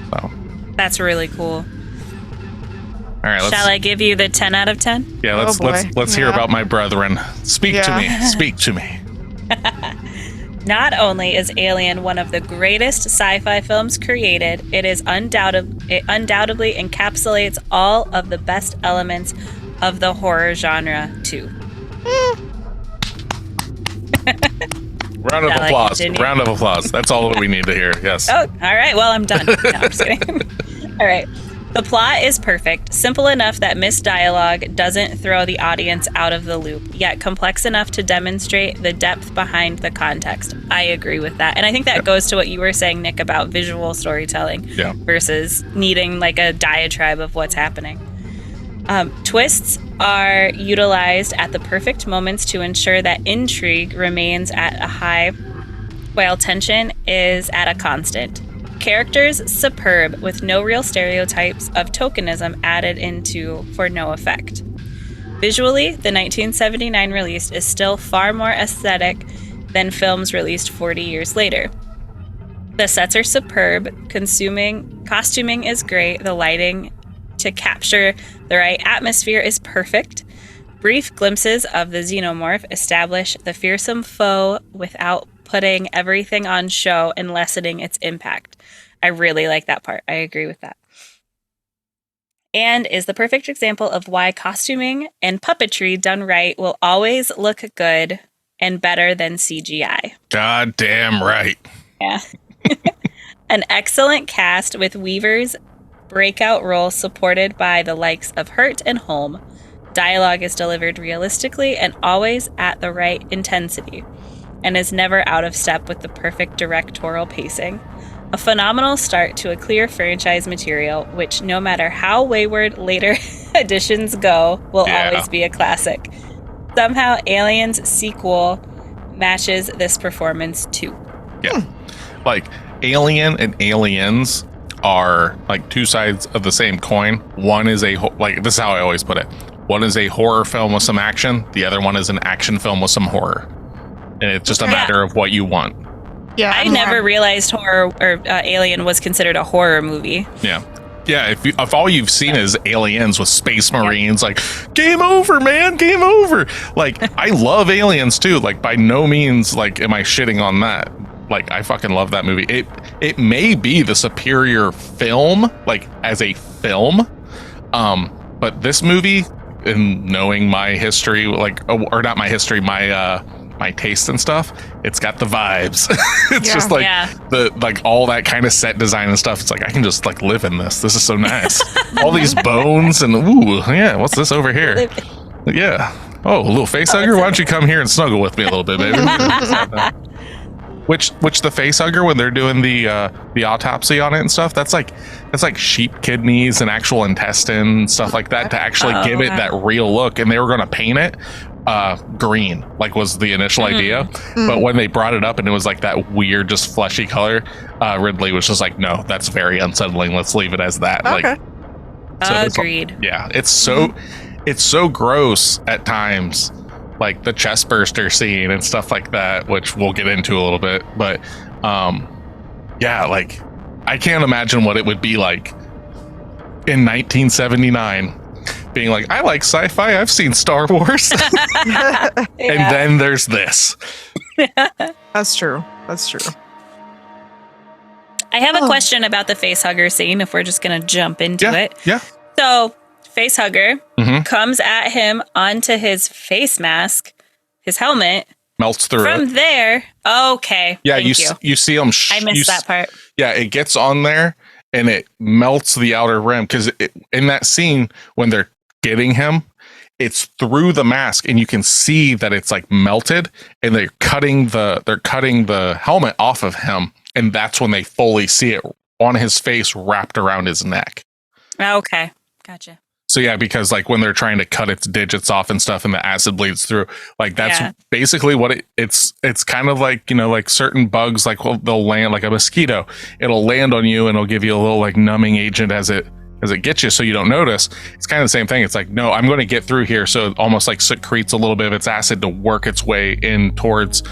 [SPEAKER 2] so
[SPEAKER 3] that's really cool.
[SPEAKER 2] All right,
[SPEAKER 3] shall I give you the 10 out of 10?
[SPEAKER 2] Yeah, let's hear about my brethren. Speak to me.
[SPEAKER 3] Not only is Alien one of the greatest sci-fi films created, it undoubtedly encapsulates all of the best elements of the horror genre too.
[SPEAKER 2] Round of applause. Round of applause. That's all that we need to hear. Yes.
[SPEAKER 3] Oh, all right. Well, I'm done. No, I'm just kidding. All right. The plot is perfect, simple enough that missed dialogue doesn't throw the audience out of the loop, yet complex enough to demonstrate the depth behind the context. I agree with that. And I think that goes to what you were saying, Nick, about visual storytelling versus needing like a diatribe of what's happening. Twists are utilized at the perfect moments to ensure that intrigue remains at a high, while tension is at a constant. Characters superb, with no real stereotypes of tokenism added into for no effect. Visually, the 1979 release is still far more aesthetic than films released 40 years later. The sets are superb, costuming is great, the lighting to capture the right atmosphere is perfect. Brief glimpses of the Xenomorph establish the fearsome foe without putting everything on show and lessening its impact. I really like that part. I agree with that. And is the perfect example of why costuming and puppetry done right will always look good and better than CGI.
[SPEAKER 2] God damn right.
[SPEAKER 3] Yeah. An excellent cast with Weaver's breakout role supported by the likes of Hurt and Holm. Dialogue is delivered realistically and always at the right intensity, and is never out of step with the perfect directorial pacing. A phenomenal start to a clear franchise material, which no matter how wayward later editions go, will always be a classic. Somehow Alien's sequel matches this performance too.
[SPEAKER 2] Yeah. Like Alien and Aliens are like two sides of the same coin. One is this is how I always put it. One is a horror film with some action. The other one is an action film with some horror. And it's just a matter of what you want.
[SPEAKER 4] Yeah,
[SPEAKER 3] I never realized Alien was considered a horror movie.
[SPEAKER 2] Yeah. Yeah, if all you've seen is aliens with space marines, like, game over, man, game over. Like, I love Aliens too. Like, by no means, like, am I shitting on that. Like, I fucking love that movie. It may be the superior film, like, as a film. But this movie, and knowing my history, like, or not my history, my my taste and stuff. It's got the vibes. It's just like the like all that kind of set design and stuff. It's like I can just like live in this. This is so nice. All these bones and what's this over here? Yeah. Oh, a little face hugger. Why don't you come here and snuggle with me a little bit, baby? Which the face hugger, when they're doing the autopsy on it and stuff, that's like sheep kidneys and actual intestine, stuff like that, to actually give it that real look. And they were going to paint it green, like was the initial idea. But when they brought it up and it was like that weird, just fleshy color, Ridley was just like, no, that's very unsettling. Let's leave it as that.
[SPEAKER 4] Okay.
[SPEAKER 2] Like,
[SPEAKER 3] agreed.
[SPEAKER 2] It's so gross at times. Like the chest burster scene and stuff like that, which we'll get into a little bit. But like I can't imagine what it would be like in 1979 being like, I like sci-fi, I've seen Star Wars. And then there's this.
[SPEAKER 4] That's true.
[SPEAKER 3] I have a question about the face hugger scene, if we're just going to jump into it.
[SPEAKER 2] Yeah.
[SPEAKER 3] So face hugger comes at him onto his face mask, his helmet,
[SPEAKER 2] melts through
[SPEAKER 3] from
[SPEAKER 2] it.
[SPEAKER 3] There. Okay.
[SPEAKER 2] Yeah, you see him.
[SPEAKER 3] I missed that part.
[SPEAKER 2] Yeah, it gets on there and it melts the outer rim, because in that scene when they're getting him, it's through the mask and you can see that it's like melted, and they're cutting the helmet off of him, and that's when they fully see it on his face wrapped around his neck.
[SPEAKER 3] Okay, gotcha.
[SPEAKER 2] So yeah, because like when they're trying to cut its digits off and stuff and the acid bleeds through, like that's basically what it's kind of like, like certain bugs, like they'll land, like a mosquito, it'll land on you and it'll give you a little like numbing agent as it gets you, so you don't notice. It's kind of the same thing. It's like, no, I'm going to get through here. So it almost like secretes a little bit of its acid to work its way in towards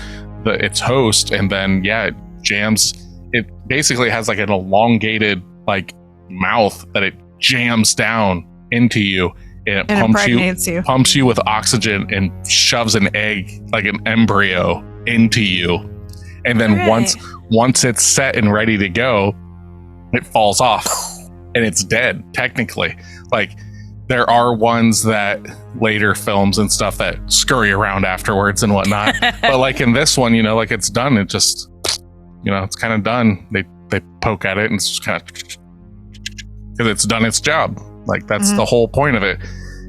[SPEAKER 2] its host. And then, it jams. It basically has like an elongated like mouth that it jams down into you, and it pumps you with oxygen and shoves an egg, like an embryo, into you. And then once it's set and ready to go, it falls off and it's dead, technically. Like there are ones that later films and stuff that scurry around afterwards and whatnot. But like in this one, like it's done. It just, it's kind of done. They poke at it and it's just kind of, because it's done its job. Like that's the whole point of it.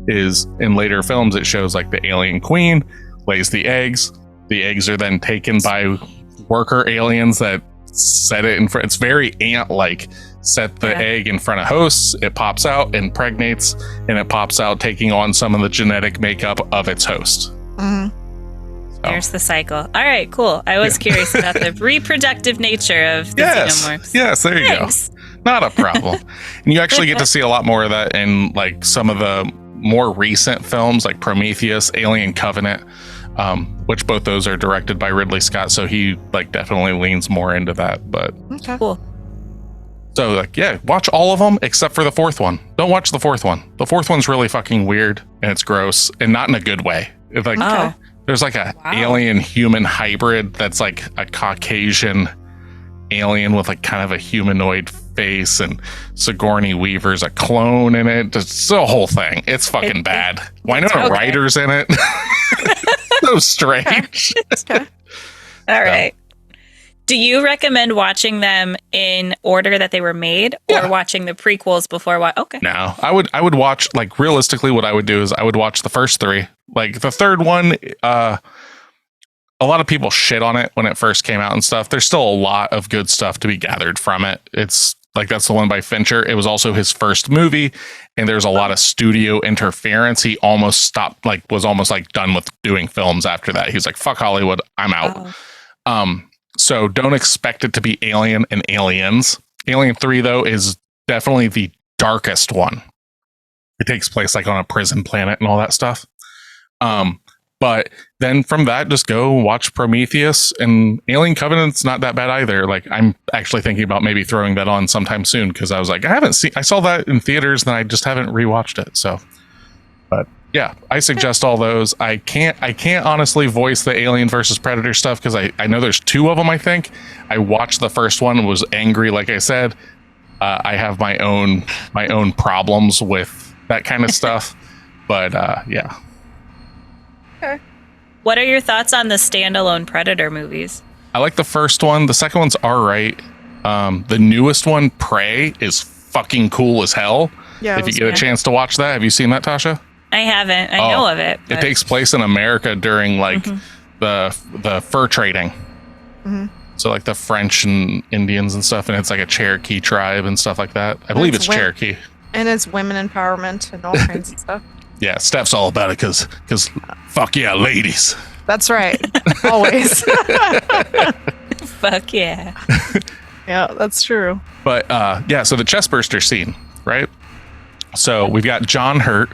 [SPEAKER 2] Is in later films it shows like the alien queen lays the eggs. The eggs are then taken by worker aliens that set it in front. It's very ant-like. Set the egg in front of hosts. It pops out, impregnates, and it pops out taking on some of the genetic makeup of its host. So.
[SPEAKER 3] There's the cycle. All right, cool. I was curious about the reproductive nature of the xenomorphs.
[SPEAKER 2] Yes, there you go. Not a problem. And you actually get to see a lot more of that in like some of the more recent films like Prometheus, Alien Covenant, which both those are directed by Ridley Scott. So he like definitely leans more into that. But
[SPEAKER 3] cool.
[SPEAKER 2] So like, watch all of them except for the fourth one. Don't watch the fourth one. The fourth one's really fucking weird and it's gross and not in a good way. It's like there's like a alien human hybrid that's like a Caucasian alien with like kind of a humanoid face, and Sigourney Weaver's a clone in it. Just the whole thing. It's fucking bad. Winona Ryder's in it. So strange.
[SPEAKER 3] All right. Do you recommend watching them in order that they were made, or watching the prequels before? Okay.
[SPEAKER 2] No, I would watch, like, realistically what I would do is I would watch the first three. Like the third one, a lot of people shit on it when it first came out and stuff. There's still a lot of good stuff to be gathered from it. It's like, that's the one by Fincher. It was also his first movie, and there's a lot of studio interference. He almost stopped, like, was almost like done with doing films after that. He's like, fuck Hollywood, I'm out. So don't expect it to be Alien and Aliens. Alien 3, though, is definitely the darkest one. It takes place like on a prison planet and all that stuff. But then from that, just go watch Prometheus, and Alien Covenant's not that bad either. Like, I'm actually thinking about maybe throwing that on sometime soon, because I was like, I saw that in theaters and I just haven't rewatched it. So, but yeah, I suggest all those. I can't honestly voice the Alien versus Predator stuff, because I know there's two of them. I think I watched the first one, was angry. Like I said, I have my own problems with that kind of stuff. But yeah.
[SPEAKER 4] Okay.
[SPEAKER 3] What are your thoughts on the standalone Predator movies?
[SPEAKER 2] I like the first one. The second one's all right. The newest one, Prey, is fucking cool as hell.
[SPEAKER 4] Yeah,
[SPEAKER 2] if you get a chance to watch that. Have you seen that, Tasha?
[SPEAKER 3] I haven't. I know of it.
[SPEAKER 2] It takes place in America during like the fur trading. So like the French and Indians and stuff, and it's like a Cherokee tribe and stuff like that. I believe it's Cherokee.
[SPEAKER 4] And it's women empowerment and all kinds of stuff.
[SPEAKER 2] Yeah, Steph's all about it because fuck yeah, ladies.
[SPEAKER 4] That's right. Always.
[SPEAKER 3] Fuck yeah.
[SPEAKER 4] Yeah, that's true.
[SPEAKER 2] But yeah, so the chestburster scene, right? So we've got John Hurt,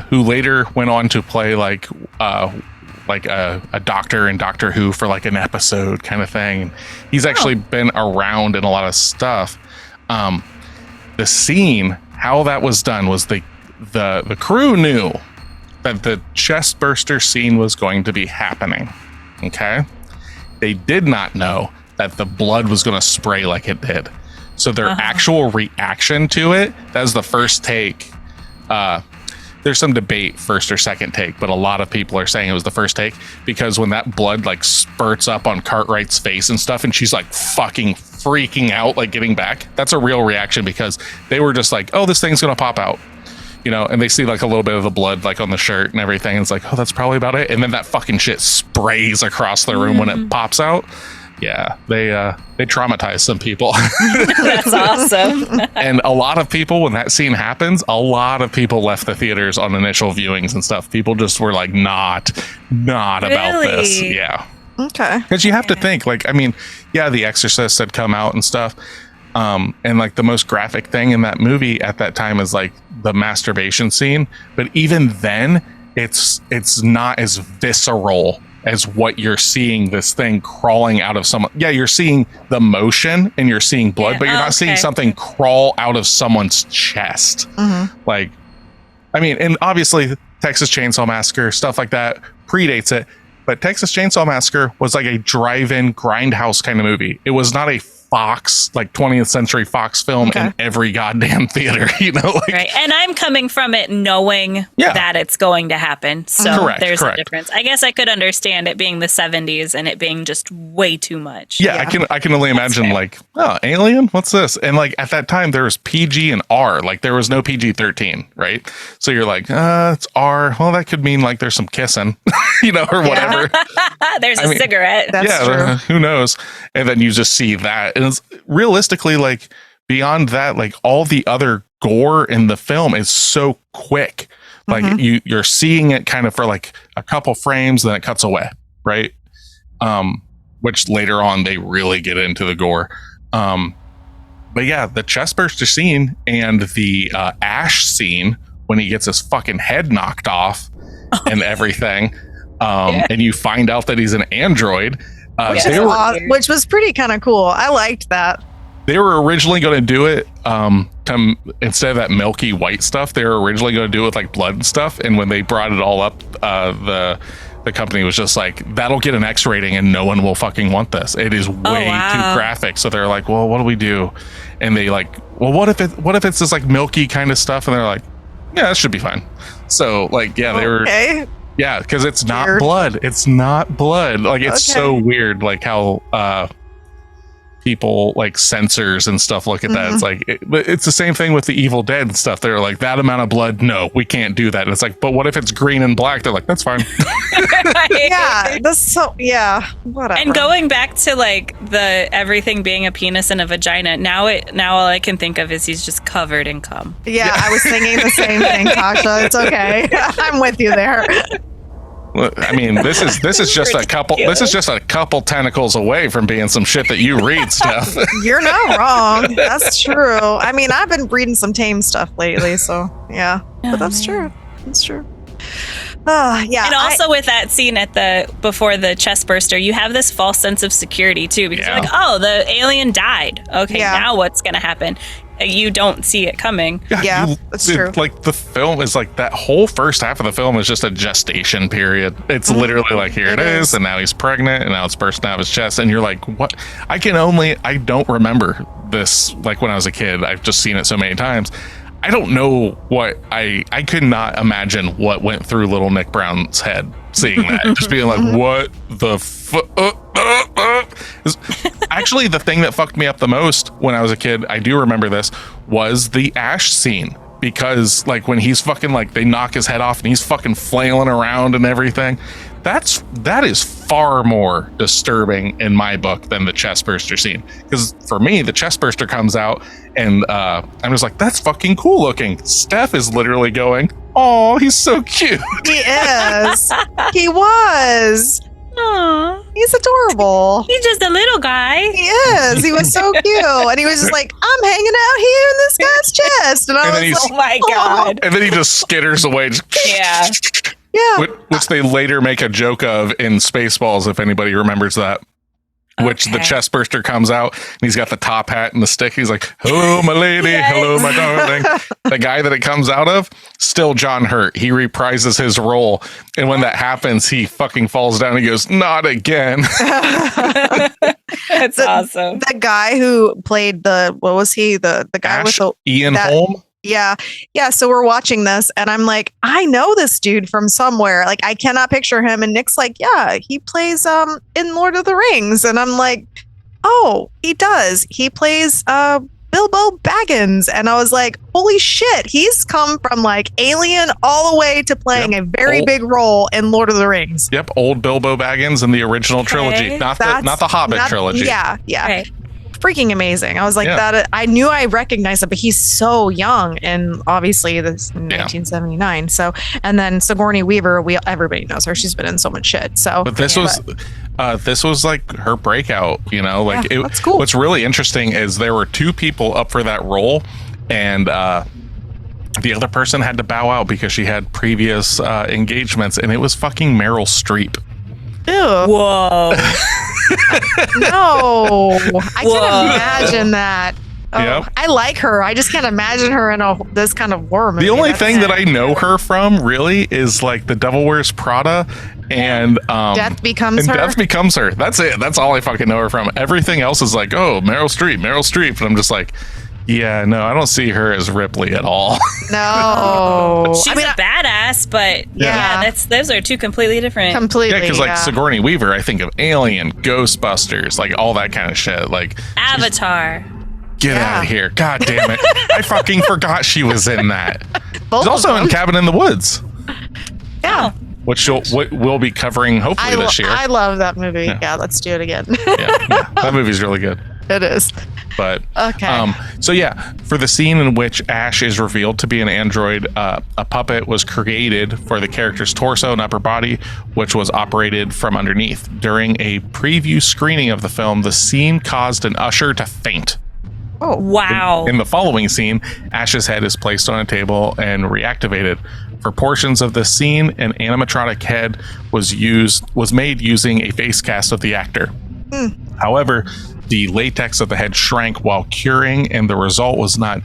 [SPEAKER 2] who later went on to play like a doctor in Doctor Who for like an episode kind of thing. He's actually been around in a lot of stuff. The scene, how that was done was the crew knew that the chestburster scene was going to be happening. Okay. They did not know that the blood was going to spray like it did. So their actual reaction to it, that was the first take. There's some debate, first or second take, but a lot of people are saying it was the first take because when that blood like spurts up on Cartwright's face and stuff, and she's like fucking freaking out, like getting back, that's a real reaction because they were just like, oh, this thing's going to pop out. You know, and they see like a little bit of the blood like on the shirt and everything. And it's like, oh, that's probably about it. And then that fucking shit sprays across the room when it pops out. Yeah, they traumatize some people.
[SPEAKER 3] That's awesome.
[SPEAKER 2] And a lot of people, when that scene happens, a lot of people left the theaters on initial viewings and stuff. People just were like, not about this. Yeah.
[SPEAKER 4] Okay.
[SPEAKER 2] Because you have to think, like, I mean, yeah, The Exorcist had come out and stuff. And like the most graphic thing in that movie at that time is like the masturbation scene. But even then, it's not as visceral as what you're seeing, this thing crawling out of someone. Yeah, you're seeing the motion and you're seeing blood, but you're not seeing something crawl out of someone's chest. Like, I mean, and obviously Texas Chainsaw Massacre, stuff like that predates it. But Texas Chainsaw Massacre was like a drive-in grindhouse kind of movie. It was not a Fox, like 20th Century Fox film in every goddamn theater, you know? Like,
[SPEAKER 3] right. And I'm coming from it knowing that it's going to happen. So there's a difference. I guess I could understand it being the 70s and it being just way too much.
[SPEAKER 2] Yeah. I can only imagine like, oh, Alien? What's this? And like at that time there was PG and R, like there was no PG-13, right? So you're like, it's R. Well, that could mean like there's some kissing, you know, or whatever.
[SPEAKER 3] There's a cigarette.
[SPEAKER 4] That's true.
[SPEAKER 2] Who knows? And then you just see that. And it's realistically, like beyond that, like all the other gore in the film is so quick. Like you're seeing it kind of for like a couple frames, then it cuts away, right? Which later on they really get into the gore. But yeah, the chestburster scene and the Ash scene when he gets his fucking head knocked off and everything. And you find out that he's an android.
[SPEAKER 4] Which was pretty kind of cool. I liked that.
[SPEAKER 2] They were originally going to do it instead of that milky white stuff. They were originally going to do it with like blood and stuff. And when they brought it all up, the company was just like, that'll get an X rating and no one will fucking want this. It is way too graphic. So they're like, well, what do we do? And they like, well, what if it's this like milky kind of stuff? And they're like, yeah, that should be fine. So like, yeah, they were. Yeah, because it's not blood. It's not blood. Like, it's so weird, like how people like censors and stuff look at that. It's like, it's the same thing with the Evil Dead and stuff. They're like, that amount of blood, no, we can't do that. And it's like, but what if it's green and black? They're like, that's fine.
[SPEAKER 4] Whatever.
[SPEAKER 3] And going back to like the everything being a penis and a vagina, now all I can think of is he's just covered in cum.
[SPEAKER 4] Yeah, I was thinking the same thing, Tasha. It's okay. I'm with you there.
[SPEAKER 2] I mean, this is just a couple. This is just a couple tentacles away from being some shit that you read, Steph.
[SPEAKER 4] You're not wrong. That's true. I mean, I've been reading some tame stuff lately, so yeah. But that's true. That's true. Yeah.
[SPEAKER 3] And also with that scene before the chest burster, you have this false sense of security too, because you're like, oh, the alien died. Okay, now what's gonna happen? You don't see it coming.
[SPEAKER 4] Yeah, that's true.
[SPEAKER 2] Like the film is like that whole first half of the film is just a gestation period. It's literally like, here it is, and now he's pregnant, and now it's bursting out of his chest, and you're like, what? I don't remember this like when I was a kid. I've just seen it so many times. I don't know what I could not imagine what went through little Nick Brown's head seeing that. Just being like, what the Actually, the thing that fucked me up the most when I was a kid, I do remember this, was the Ash scene. Because like when he's fucking like they knock his head off and he's fucking flailing around and everything, that is far more disturbing in my book than the chestburster scene. Because for me, the chestburster comes out and I'm just like, that's fucking cool looking. Steph is literally going, oh, he's so cute.
[SPEAKER 4] He is. He was.
[SPEAKER 3] Aww.
[SPEAKER 4] He's adorable.
[SPEAKER 3] He's just a little guy.
[SPEAKER 4] He is. He was so cute. And he was just like, I'm hanging out here in this guy's chest. And I was like,
[SPEAKER 3] oh my God.
[SPEAKER 2] And then he just skitters away.
[SPEAKER 3] Yeah.
[SPEAKER 4] Yeah.
[SPEAKER 2] Which they later make a joke of in Spaceballs, if anybody remembers that. Which the chestburster comes out and he's got the top hat and the stick. He's like, hello, my lady.
[SPEAKER 3] Yes.
[SPEAKER 2] Hello, my darling. The guy that it comes out of, still John Hurt. He reprises his role. And when that happens, he fucking falls down and he goes, not again.
[SPEAKER 3] That's awesome.
[SPEAKER 4] The guy who played what was he? The guy
[SPEAKER 2] Ash,
[SPEAKER 4] with
[SPEAKER 2] Ian Holm.
[SPEAKER 4] Yeah. So we're watching this and I'm like, I know this dude from somewhere. Like, I cannot picture him. And Nick's like, yeah, he plays in Lord of the Rings. And I'm like, oh, he does. He plays Bilbo Baggins. And I was like, holy shit, he's come from like Alien all the way to playing a very big role in Lord of the Rings.
[SPEAKER 2] Yep, old Bilbo Baggins in the original trilogy, not the Hobbit trilogy.
[SPEAKER 4] Yeah.
[SPEAKER 3] Okay.
[SPEAKER 4] Freaking amazing. I was like, that I knew I recognized it, but he's so young, and obviously this 1979. So, and then Sigourney Weaver, everybody knows her. She's been in so much shit. So,
[SPEAKER 2] but this was like her breakout, you know, like
[SPEAKER 4] that's cool.
[SPEAKER 2] What's really interesting is there were two people up for that role, and the other person had to bow out because she had previous engagements, and it was fucking Meryl Streep.
[SPEAKER 4] Ew.
[SPEAKER 3] Whoa.
[SPEAKER 4] No, I can't imagine that. Oh,
[SPEAKER 2] Yep.
[SPEAKER 4] I like her. I just can't imagine her in this kind of horror movie.
[SPEAKER 2] The only thing that I know her from really is like The Devil Wears Prada and
[SPEAKER 4] Death Becomes Her.
[SPEAKER 2] Death Becomes Her. That's it. That's all I fucking know her from. Everything else is like, oh, Meryl Streep. And I'm just like, yeah, no, I don't see her as Ripley at all.
[SPEAKER 4] No.
[SPEAKER 3] She's a badass, but those are two completely different.
[SPEAKER 2] Yeah, because like Sigourney Weaver, I think of Alien, Ghostbusters, like all that kind of shit. Like
[SPEAKER 3] Avatar.
[SPEAKER 2] Get out of here. God damn it. I fucking forgot she was in that.
[SPEAKER 4] Both
[SPEAKER 2] She's also in Cabin in the Woods.
[SPEAKER 3] Yeah.
[SPEAKER 2] Which we'll be covering hopefully this year.
[SPEAKER 4] I love that movie. Yeah, let's do it again.
[SPEAKER 2] That movie's really good.
[SPEAKER 4] It is.
[SPEAKER 2] But
[SPEAKER 4] okay.
[SPEAKER 2] So yeah, for the scene in which Ash is revealed to be an android, a puppet was created for the character's torso and upper body, which was operated from underneath. During a preview screening of the film, the scene caused an usher to faint.
[SPEAKER 3] Oh wow!
[SPEAKER 2] In the following scene, Ash's head is placed on a table and reactivated. For portions of the scene, an animatronic head was made using a face cast of the actor. However, the latex of the head shrank while curing, and the result was not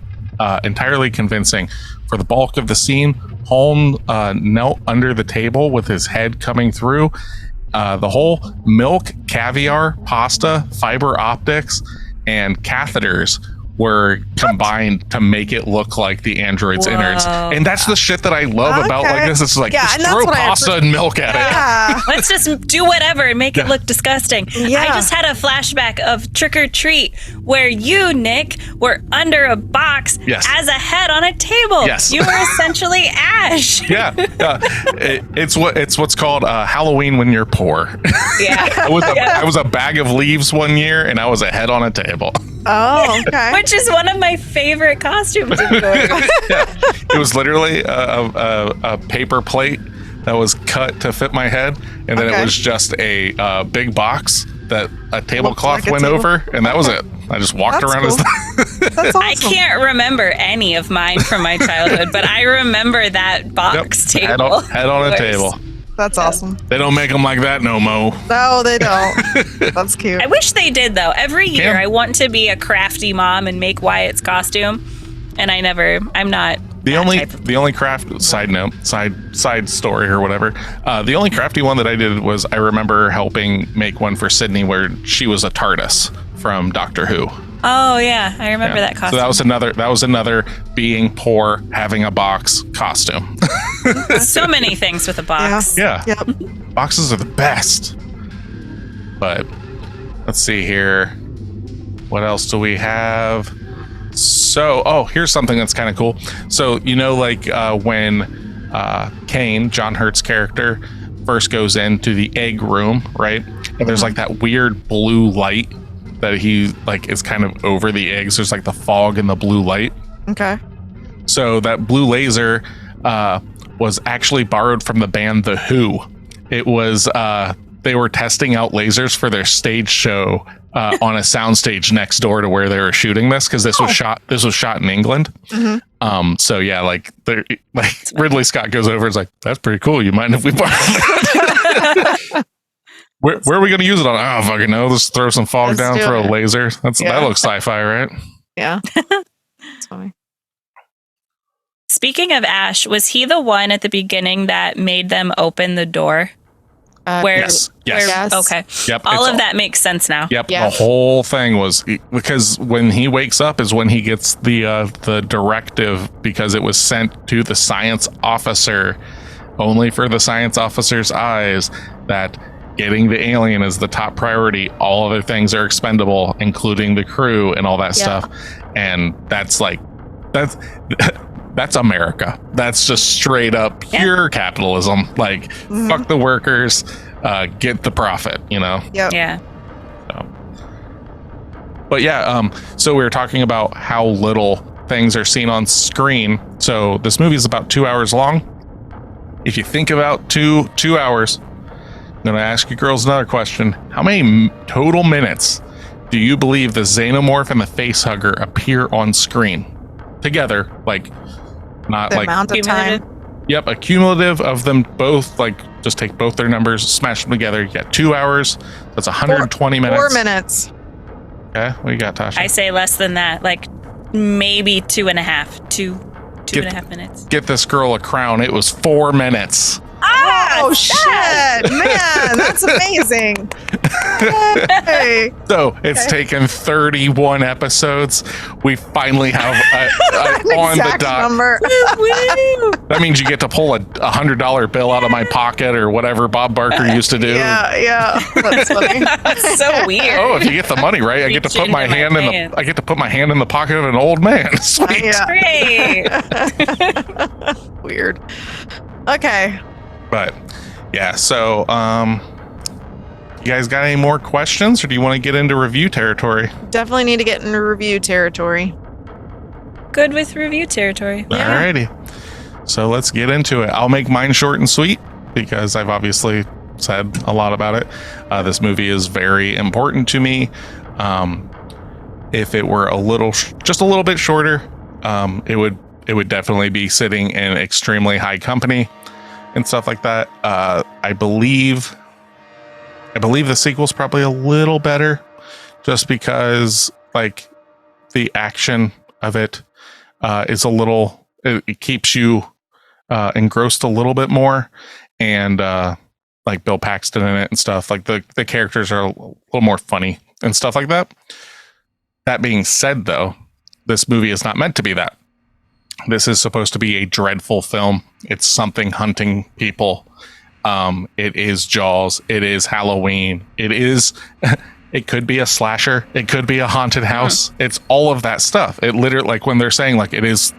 [SPEAKER 2] entirely convincing. For the bulk of the scene, Holm knelt under the table with his head coming through. The whole milk, caviar, pasta, fiber optics, and catheters were combined to make it look like the android's innards. And that's the shit that I love about like this. It's like, just throw pasta and milk at it.
[SPEAKER 3] Let's just do whatever and make it look disgusting. I just had a flashback of Trick or Treat where you, Nick, were under a box as a head on a table.
[SPEAKER 2] Yes.
[SPEAKER 3] You were essentially Ash.
[SPEAKER 2] It's what's called Halloween when you're poor. I was a bag of leaves one year and I was a head on a table.
[SPEAKER 4] Oh, okay.
[SPEAKER 3] Which is one of my favorite costumes of yours.
[SPEAKER 2] It was literally a paper plate that was cut to fit my head, and then it was just a big box that a tablecloth went over, and that was it. I just walked around as
[SPEAKER 4] That's awesome.
[SPEAKER 3] I can't remember any of mine from my childhood, but I remember that box table.
[SPEAKER 2] Head on a table.
[SPEAKER 4] That's awesome.
[SPEAKER 2] They don't make them like that no more.
[SPEAKER 4] No, they don't. That's cute.
[SPEAKER 3] I wish they did, though. Every year I want to be a crafty mom and make Wyatt's costume, and I'm not.
[SPEAKER 2] The only craft side story or whatever. The only crafty one that I did was I remember helping make one for Sydney where she was a TARDIS from Doctor Who.
[SPEAKER 3] Oh yeah, I remember that costume.
[SPEAKER 2] So that was another being poor, having a box costume.
[SPEAKER 3] So many things with a box.
[SPEAKER 2] Yeah.
[SPEAKER 4] Yep.
[SPEAKER 2] Boxes are the best. But let's see here. What else do we have? So, here's something that's kind of cool. So, when Kane, John Hurt's character, first goes into the egg room, right? And there's like that weird blue light that he is kind of over the eggs. There's like the fog and the blue light.
[SPEAKER 4] Okay.
[SPEAKER 2] So that blue laser was actually borrowed from the band The Who. It was they were testing out lasers for their stage show on a soundstage next door to where they were shooting this, because this was shot in England.
[SPEAKER 4] Mm-hmm.
[SPEAKER 2] So yeah, Ridley Scott goes over and is like, that's pretty cool. You mind if we borrow that? Where are we going to use it on? I don't fucking know. Let's throw some fog down, throw a laser. That looks sci-fi, right?
[SPEAKER 4] Yeah. That's funny.
[SPEAKER 3] Speaking of Ash, was he the one at the beginning that made them open the door?
[SPEAKER 2] Yes.
[SPEAKER 3] Okay.
[SPEAKER 2] Yep.
[SPEAKER 3] All of that makes sense now.
[SPEAKER 2] Yep.
[SPEAKER 5] Yeah.
[SPEAKER 2] The whole thing was because when he wakes up is when he gets the directive, because it was sent to the science officer, only for the science officer's eyes, that getting the alien is the top priority. All other things are expendable, including the crew and all that stuff. And that's America. That's just straight up pure capitalism. Fuck the workers, get the profit,
[SPEAKER 4] Yep.
[SPEAKER 3] Yeah.
[SPEAKER 2] So we were talking about how little things are seen on screen. So this movie is about 2 hours long. If you think about two hours, I'm going to ask you girls another question. How many total minutes do you believe the Xenomorph and the Facehugger appear on screen together? Not
[SPEAKER 4] The amount of time.
[SPEAKER 2] Yep, a cumulative of them both. Just take both their numbers, smash them together. You got 2 hours. That's 120 minutes.
[SPEAKER 4] 4 minutes.
[SPEAKER 2] Okay, what you got, Tasha?
[SPEAKER 3] I say less than that, maybe 2.5. Two and a half minutes.
[SPEAKER 2] Get this girl a crown. It was 4 minutes.
[SPEAKER 4] Oh shit, man, that's amazing. Hey.
[SPEAKER 2] So it's taken 31 episodes. We finally have
[SPEAKER 4] An
[SPEAKER 2] on the
[SPEAKER 4] exact
[SPEAKER 2] dot
[SPEAKER 4] number.
[SPEAKER 2] That means you get to pull a $100 bill out of my pocket, or whatever Bob Barker used to do.
[SPEAKER 4] Yeah, that's funny.
[SPEAKER 3] That's so weird.
[SPEAKER 2] Oh, if you get the money right, I get to put my hand in the pocket of an old man. Sweet.
[SPEAKER 4] Yeah.
[SPEAKER 3] Great.
[SPEAKER 4] Weird. Okay.
[SPEAKER 2] But yeah, so you guys got any more questions, or do you want to get into review territory?
[SPEAKER 4] Definitely need to get into review territory.
[SPEAKER 3] Good with review territory.
[SPEAKER 4] Yeah.
[SPEAKER 2] Alrighty. So let's get into it. I'll make mine short and sweet because I've obviously said a lot about it. This movie is very important to me. If it were just a little bit shorter, it would definitely be sitting in extremely high company and stuff like that. I believe the sequel's probably a little better, just because the action of it is it keeps you engrossed a little bit more, and Bill Paxton in it and stuff. The characters are a little more funny and stuff like that. That being said, though, this movie is not meant to be that. This is supposed to be a dreadful film. It's something hunting people. It is Jaws. It is Halloween. It could be a slasher. It could be a haunted house. It's all of that stuff. It literally, when they're saying it is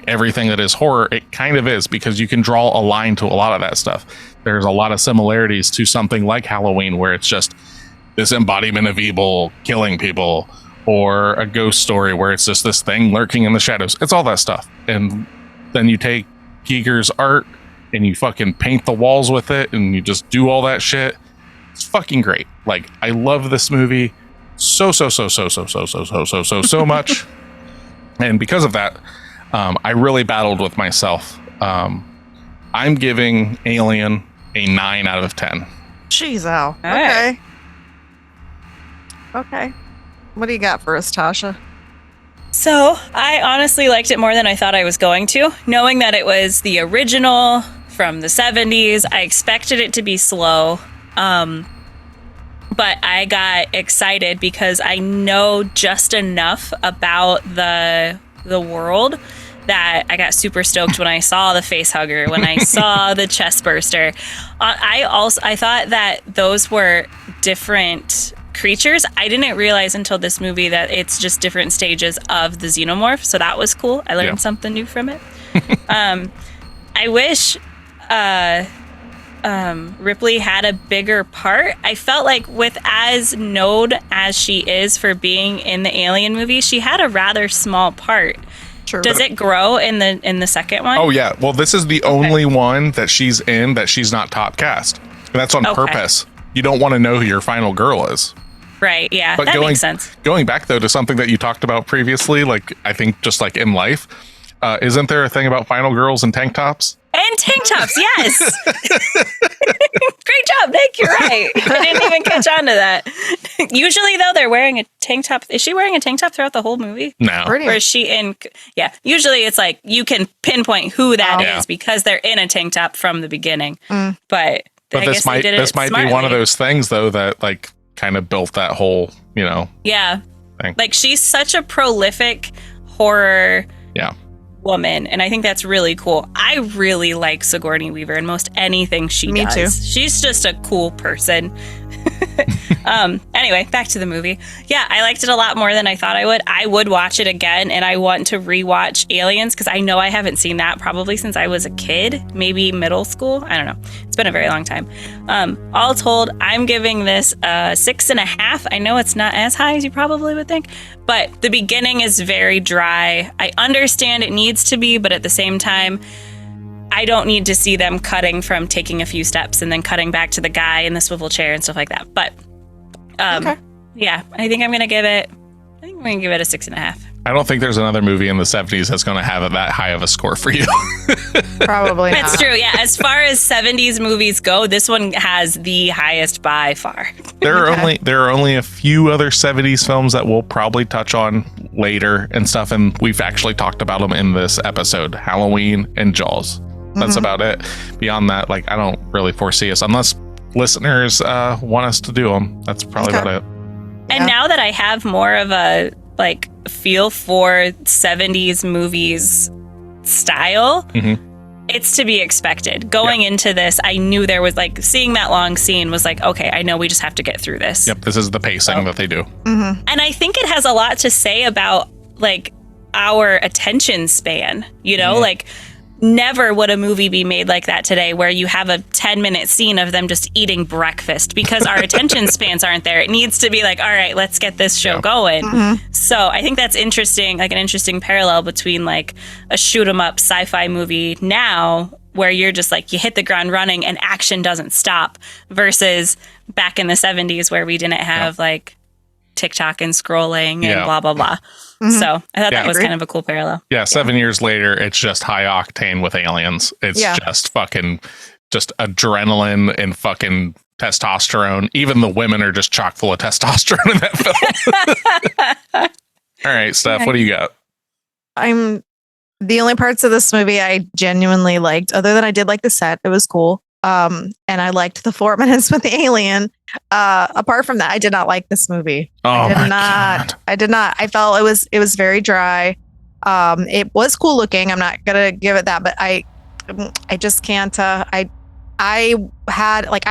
[SPEAKER 2] everything that is horror, it kind of is, because you can draw a line to a lot of that stuff. There's a lot of similarities to something like Halloween, where it's just this embodiment of evil killing people, or a ghost story where it's just this thing lurking in the shadows. It's all that stuff. And then you take Giger's art and you fucking paint the walls with it, and you just do all that shit. It's fucking great. I love this movie so much. And because of that, I really battled with myself. I'm giving Alien a 9 out of 10.
[SPEAKER 4] Jeez, Al.
[SPEAKER 3] All
[SPEAKER 4] Okay. What do you got for us, Tasha?
[SPEAKER 3] So I honestly liked it more than I thought I was going to. Knowing that it was the original from the 70s, I expected it to be slow. But I got excited because I know just enough about the world that I got super stoked when I saw the facehugger, when I saw the chest burster. I thought that those were different creatures. I didn't realize until this movie that it's just different stages of the Xenomorph. So that was cool. I learned something new from it. I wish Ripley had a bigger part. I felt like with as known as she is for being in the Alien movie, she had a rather small part. True. Does it grow in the second one?
[SPEAKER 2] Oh yeah. Well, this is the only one that she's in that she's not top cast. And that's on purpose. You don't want to know who your final girl is.
[SPEAKER 3] Right. Yeah. But that makes sense.
[SPEAKER 2] Going back though to something that you talked about previously, like I think just like in life, isn't there a thing about final girls and tank tops?
[SPEAKER 3] And tank tops, yes. Great job, Nick. You're right. I didn't even catch on to that. Usually, though, they're wearing a tank top. Is she wearing a tank top throughout the whole movie?
[SPEAKER 2] No.
[SPEAKER 3] Or is she in? Yeah. Usually, it's like you can pinpoint who that is because they're in a tank top from the beginning. But I
[SPEAKER 2] this might be one of those things, though, that like kind of built that whole, thing.
[SPEAKER 3] Like she's such a prolific horror.
[SPEAKER 2] Yeah.
[SPEAKER 3] Woman, and I think that's really cool. I really like Sigourney Weaver in most anything she does. Me too. She's just a cool person. Anyway, back to the movie. Yeah, I liked it a lot more than I thought I would. I would watch it again, and I want to rewatch Aliens because I know I haven't seen that probably since I was a kid, maybe middle school. I don't know. It's been a very long time. All told, I'm giving this a 6.5. I know it's not as high as you probably would think, but the beginning is very dry. I understand it needs to be, but at the same time, I don't need to see them cutting from taking a few steps and then cutting back to the guy in the swivel chair and stuff like that. But yeah, I think I'm going to give it a 6.5.
[SPEAKER 2] I don't think there's another movie in the 70s that's going to have that high of a score for you.
[SPEAKER 4] Probably not.
[SPEAKER 3] That's true. Yeah. As far as 70s movies go, this one has the highest by far.
[SPEAKER 2] There are only a few other 70s films that we'll probably touch on later and stuff. And we've actually talked about them in this episode, Halloween and Jaws. That's about it. Beyond that, like, I don't really foresee us unless listeners want us to do them. That's probably about it.
[SPEAKER 3] And now that I have more of a like feel for 70s movies style, it's to be expected. Going into this, I knew there was like seeing that long scene was like, okay, I know we just have to get through this.
[SPEAKER 2] Yep, this is the pacing that they do.
[SPEAKER 3] And I think it has a lot to say about like our attention span, like never would a movie be made like that today where you have a 10-minute scene of them just eating breakfast because our attention spans aren't there. It needs to be like, all right, let's get this show going. So I think that's interesting, like an interesting parallel between like a shoot 'em up sci-fi movie now where you're just like, you hit the ground running and action doesn't stop versus back in the 70s where we didn't have like TikTok and scrolling and blah, blah, blah. So I thought that was kind of a cool parallel.
[SPEAKER 2] Yeah, 7 years later, it's just high octane with aliens. It's just fucking just adrenaline and fucking testosterone. Even the women are just chock full of testosterone in that film. All right, Steph, what do you got?
[SPEAKER 4] The only parts of this movie I genuinely liked, other than I did like the set, it was cool. And I liked the 4 minutes with the alien. Apart from that, I did not like this movie.
[SPEAKER 2] I
[SPEAKER 4] did not. I felt it was very dry. It was cool looking. I'm not gonna give it that, but I just can't. I had like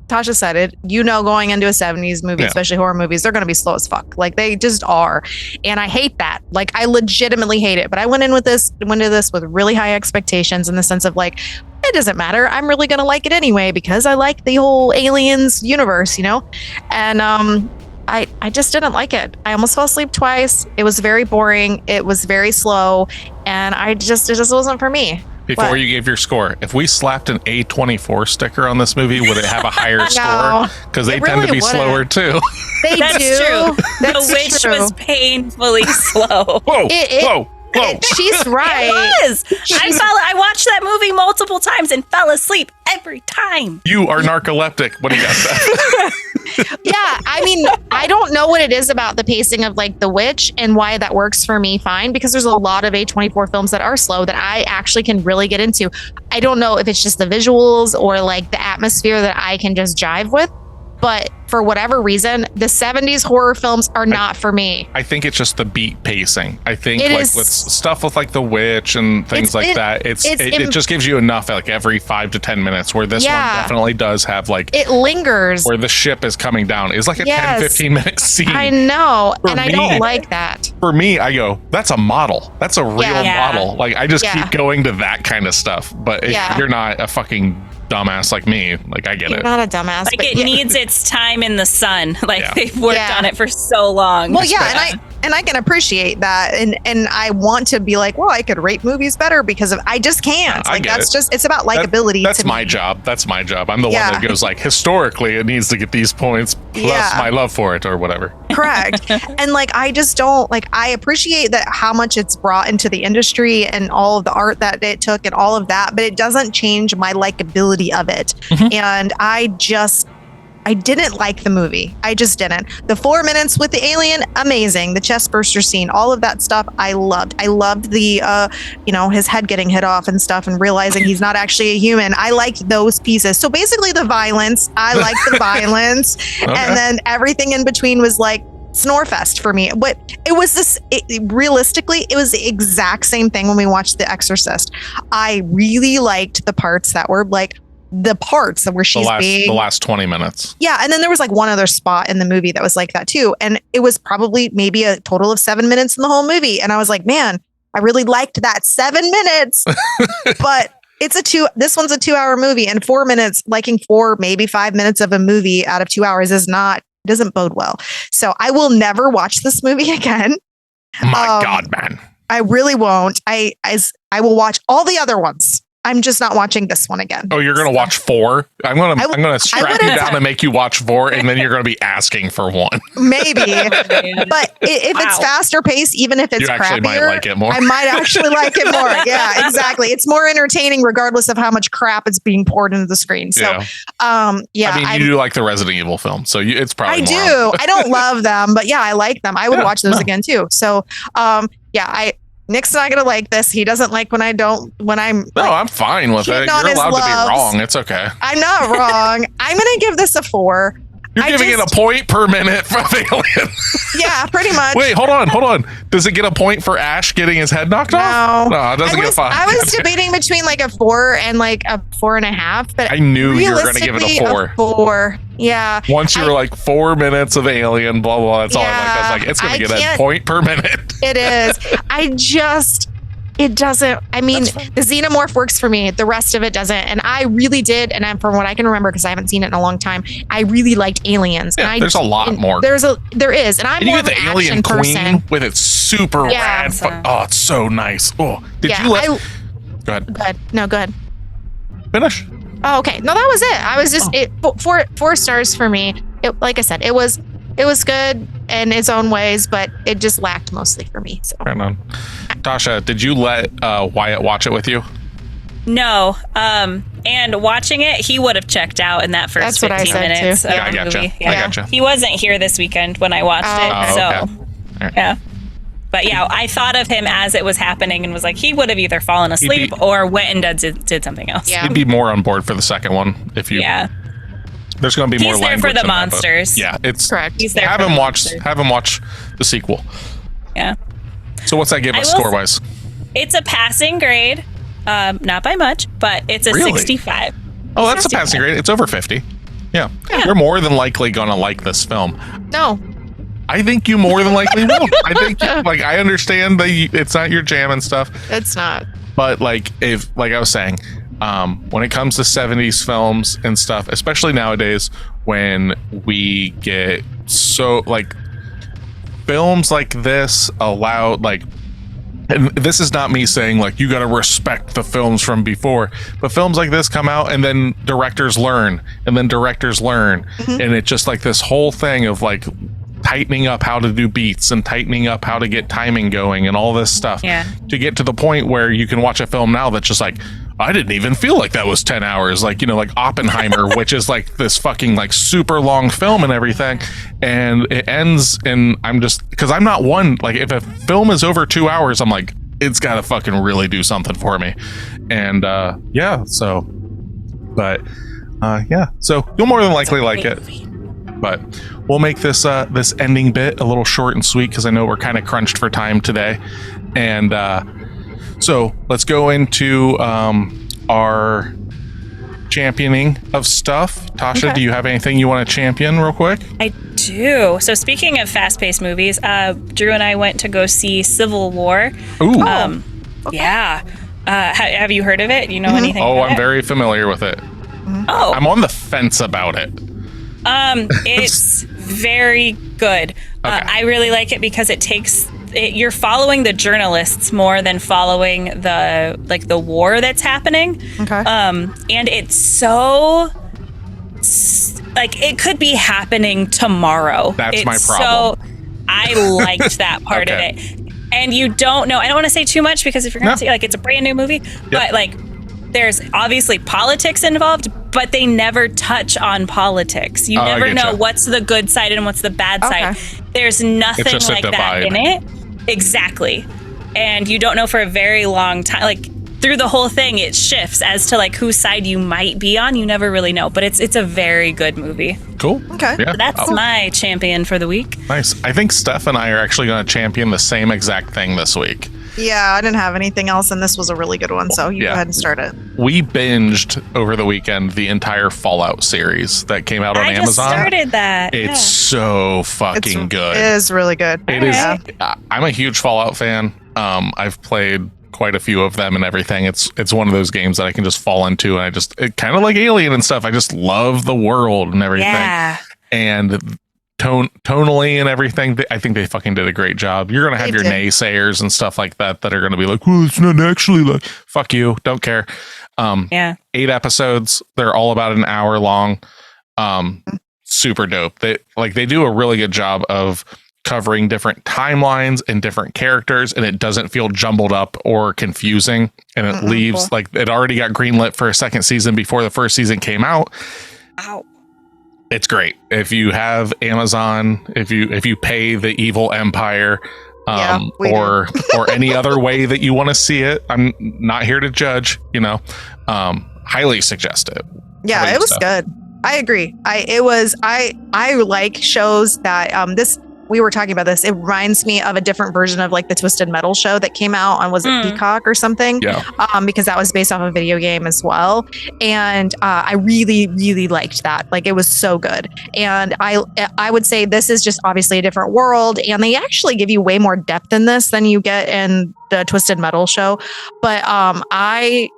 [SPEAKER 4] Tasha said it. Going into a 70s movie, especially horror movies, they're gonna be slow as fuck. Like they just are, and I hate that. Like I legitimately hate it. But I went into this with really high expectations in the sense of like, it doesn't matter. I'm really going to like it anyway because I like the whole aliens universe, And I just didn't like it. I almost fell asleep twice. It was very boring. It was very slow. And it just wasn't for me.
[SPEAKER 2] Before you gave your score, if we slapped an A24 sticker on this Whoa. Would it have a higher score? Because they tend to be slower too.
[SPEAKER 3] That's true. The witch was painfully slow.
[SPEAKER 2] Whoa.
[SPEAKER 4] She's right.
[SPEAKER 3] It was. I watched that movie multiple times and fell asleep every time.
[SPEAKER 2] You are narcoleptic. What do you got, Steph?
[SPEAKER 5] Yeah, I mean, I don't know what it is about the pacing of like The Witch and why that works for me fine, because there's a lot of A24 films that are slow that I actually can really get into. I don't know if it's just the visuals or like the atmosphere that I can just jive with. But for whatever reason, the 70s horror films are not for me.
[SPEAKER 2] I think it's just the beat pacing. I think with stuff with like The Witch and things like that, it just gives you enough like every 5 to 10 minutes, where this one definitely does have like,
[SPEAKER 5] it lingers.
[SPEAKER 2] Where the ship is coming down. It's like a 10-15 minute scene.
[SPEAKER 5] I know. I don't like that.
[SPEAKER 2] For me, I go, that's a model. That's a real model. Like, I just keep going to that kind of stuff. But if you're not a fucking dumbass like me, like, I get
[SPEAKER 5] You're
[SPEAKER 2] it.
[SPEAKER 5] not a dumbass.
[SPEAKER 3] Like, it needs its time in the sun. Like, they've worked on it for so long.
[SPEAKER 4] Well, and I can appreciate that, and I want to be like, well, I could rate movies better because of, I just can't. Like, that's just, it's about likability.
[SPEAKER 2] That's my job. That's my job. I'm the one that goes like, historically, it needs to get these points plus my love for it or whatever.
[SPEAKER 4] Correct. And like, I just don't like, I appreciate that how much it's brought into the industry and all of the art that it took and all of that, but it doesn't change my likability of it. And I didn't like the movie. I just didn't. The 4 minutes with the alien, amazing. The chest burster scene, all of that stuff, I loved. I loved the, his head getting hit off and stuff and realizing he's not actually a human. I liked those pieces. So basically the violence, I liked the violence. Okay. And then everything in between was like Snorefest for me. But it was realistically, it was the exact same thing when we watched The Exorcist. I really liked the parts that were like, the parts where she's
[SPEAKER 2] the last 20 minutes.
[SPEAKER 4] Yeah. And then there was like one other spot in the movie that was like that too. And it was probably maybe a total of 7 minutes in the whole movie. And I was like, man, I really liked that 7 minutes, but this one's a 2-hour movie, and 4 minutes, liking 4, maybe 5 minutes of a movie out of 2 hours doesn't bode well. So I will never watch this movie again.
[SPEAKER 2] My God, man.
[SPEAKER 4] I really won't. I will watch all the other ones. I'm just not watching this one again.
[SPEAKER 2] Oh, you're going to watch 4? I'm going to strap you down and make you watch 4, and then you're going to be asking for 1.
[SPEAKER 4] Maybe. But if it's faster paced, even if it's crappier,
[SPEAKER 2] actually might like it more.
[SPEAKER 4] I might actually like it more. Yeah, exactly. It's more entertaining regardless of how much crap is being poured into the screen. So, I mean,
[SPEAKER 2] you do like the Resident Evil film, so it's probably
[SPEAKER 4] I do. I don't love them, but yeah, I like them. I would watch those again too. So, Nick's not gonna like this. He doesn't like when I'm.
[SPEAKER 2] No, I'm fine with it. You're allowed to be wrong. It's okay.
[SPEAKER 4] I'm not wrong. I'm gonna give this a 4.
[SPEAKER 2] You're giving it a point per minute for Alien.
[SPEAKER 4] Yeah, pretty much.
[SPEAKER 2] Wait, hold on. Does it get a point for Ash getting his head knocked off? No, it doesn't get 5.
[SPEAKER 4] I was debating between like a 4 and like a 4.5, but
[SPEAKER 2] I knew you were going to give it a 4.
[SPEAKER 4] 4. Yeah.
[SPEAKER 2] Once you were like 4 minutes of Alien, blah, blah, that's all I like. I was like, it's going to get a point per minute.
[SPEAKER 4] It is. It doesn't. I mean, the Xenomorph works for me. The rest of it doesn't. And I really did. And from what I can remember, because I haven't seen it in a long time, I really liked Aliens.
[SPEAKER 2] Yeah,
[SPEAKER 4] and
[SPEAKER 2] there's a lot more.
[SPEAKER 4] There is. And I'm more
[SPEAKER 2] of an
[SPEAKER 4] an
[SPEAKER 2] Alien
[SPEAKER 4] action
[SPEAKER 2] Queen
[SPEAKER 4] person.
[SPEAKER 2] with its super rad. Oh, it's so nice. Oh, did you let? Go ahead.
[SPEAKER 4] Go ahead. No, go ahead.
[SPEAKER 2] Finish.
[SPEAKER 5] Oh, okay. No, that was it. I was just 4 stars for me. Like I said, it was good in its own ways, but it just lacked mostly for me. So.
[SPEAKER 2] Right on. Tasha, did you let Wyatt watch it with you?
[SPEAKER 3] No. And watching it, he would have checked out in that first 15 minutes of the movie. Yeah, I gotcha. He wasn't here this weekend when I watched it. So,
[SPEAKER 2] okay.
[SPEAKER 3] Yeah. But yeah, I thought of him as it was happening and was like, he would have either fallen asleep or went and did something else.
[SPEAKER 2] Yeah. He'd be more on board for the second one if you.
[SPEAKER 3] Yeah.
[SPEAKER 2] There's going to be more language.
[SPEAKER 3] He's there for the monsters.
[SPEAKER 2] It's
[SPEAKER 3] correct. He's there.
[SPEAKER 2] Have him watch the sequel.
[SPEAKER 3] Yeah.
[SPEAKER 2] So what's that give us score wise?
[SPEAKER 3] It's a passing grade, not by much, but it's a 65.
[SPEAKER 2] Oh, that's a passing grade. It's over 50. Yeah. You're more than likely going to like this film.
[SPEAKER 5] No.
[SPEAKER 2] I think you more than likely will. I think I understand that it's not your jam and stuff.
[SPEAKER 5] It's not.
[SPEAKER 2] But like I was saying, when it comes to 70s films and stuff, especially nowadays when we get so like films like this allowed, like, and this is not me saying like you got to respect the films from before, but films like this come out and then directors learn and it's just like this whole thing of like tightening up how to do beats and tightening up how to get timing going and all this stuff to get to the point where you can watch a film now that's just like, I didn't even feel like that was 10 hours. Like, like Oppenheimer, which is like this fucking like super long film and everything. And it ends and I'm just, because I'm not one, like if a film is over 2 hours, I'm like, it's got to fucking really do something for me. And so you'll more than likely like it. But we'll make this this ending bit a little short and sweet because I know we're kind of crunched for time today. And so let's go into our championing of stuff. Tasha, do you have anything you want to champion real quick?
[SPEAKER 3] I do. So speaking of fast-paced movies, Drew and I went to go see Civil War.
[SPEAKER 2] Ooh.
[SPEAKER 3] Yeah. Have you heard of it? You know anything about it?
[SPEAKER 2] I'm very familiar with it.
[SPEAKER 3] Oh.
[SPEAKER 2] I'm on the fence about it.
[SPEAKER 3] It's very good.
[SPEAKER 2] Okay.
[SPEAKER 3] I really like it because you're following the journalists more than following the war that's happening.
[SPEAKER 4] Okay.
[SPEAKER 3] And it's so it could be happening tomorrow.
[SPEAKER 2] That's my problem.
[SPEAKER 3] So I liked that part of it. And you don't know. I don't want to say too much because if you're going to see it's a brand new movie, but there's obviously politics involved, but they never touch on politics. You never know what's the good side and what's the bad side. There's nothing like that in it. Exactly. And you don't know for a very long time. Through the whole thing, it shifts as to whose side you might be on. You never really know, but it's a very good movie.
[SPEAKER 2] Cool.
[SPEAKER 4] Okay.
[SPEAKER 2] Yeah.
[SPEAKER 3] So that's my champion for the week.
[SPEAKER 2] Nice. I think Steph and I are actually going to champion the same exact thing this week.
[SPEAKER 4] Yeah, I didn't have anything else, and this was a really good one, so you go ahead and start it.
[SPEAKER 2] We binged over the weekend the entire Fallout series that came out on Amazon. I just
[SPEAKER 3] started that.
[SPEAKER 2] It's so fucking good.
[SPEAKER 4] It is really good.
[SPEAKER 2] It is. I'm a huge Fallout fan. I've played quite a few of them and everything. It's one of those games that I can just fall into, and it kind of like Alien and stuff. I just love the world and everything. Yeah. And tonally and everything, I think they fucking did a great job. You're gonna have your naysayers and stuff like that are gonna be like, well, it's not actually like, fuck you, don't care. 8 episodes, they're all about an hour long. Super dope. They do a really good job of covering different timelines and different characters, and it doesn't feel jumbled up or confusing, and it leaves it already got greenlit for a second season before the first season came out.
[SPEAKER 3] Ow.
[SPEAKER 2] It's great. If you have Amazon, if you pay the evil empire, or any other way that you want to see it, I'm not here to judge, highly suggest it.
[SPEAKER 4] Yeah, it was good. I agree. I like shows that we were talking about this. It reminds me of a different version of the Twisted Metal show that came out on, was it Peacock or something? Yeah. Because that was based off a video game as well. And I really, really liked that. It was so good. And I would say this is just obviously a different world. And they actually give you way more depth in this than you get in the Twisted Metal show. But I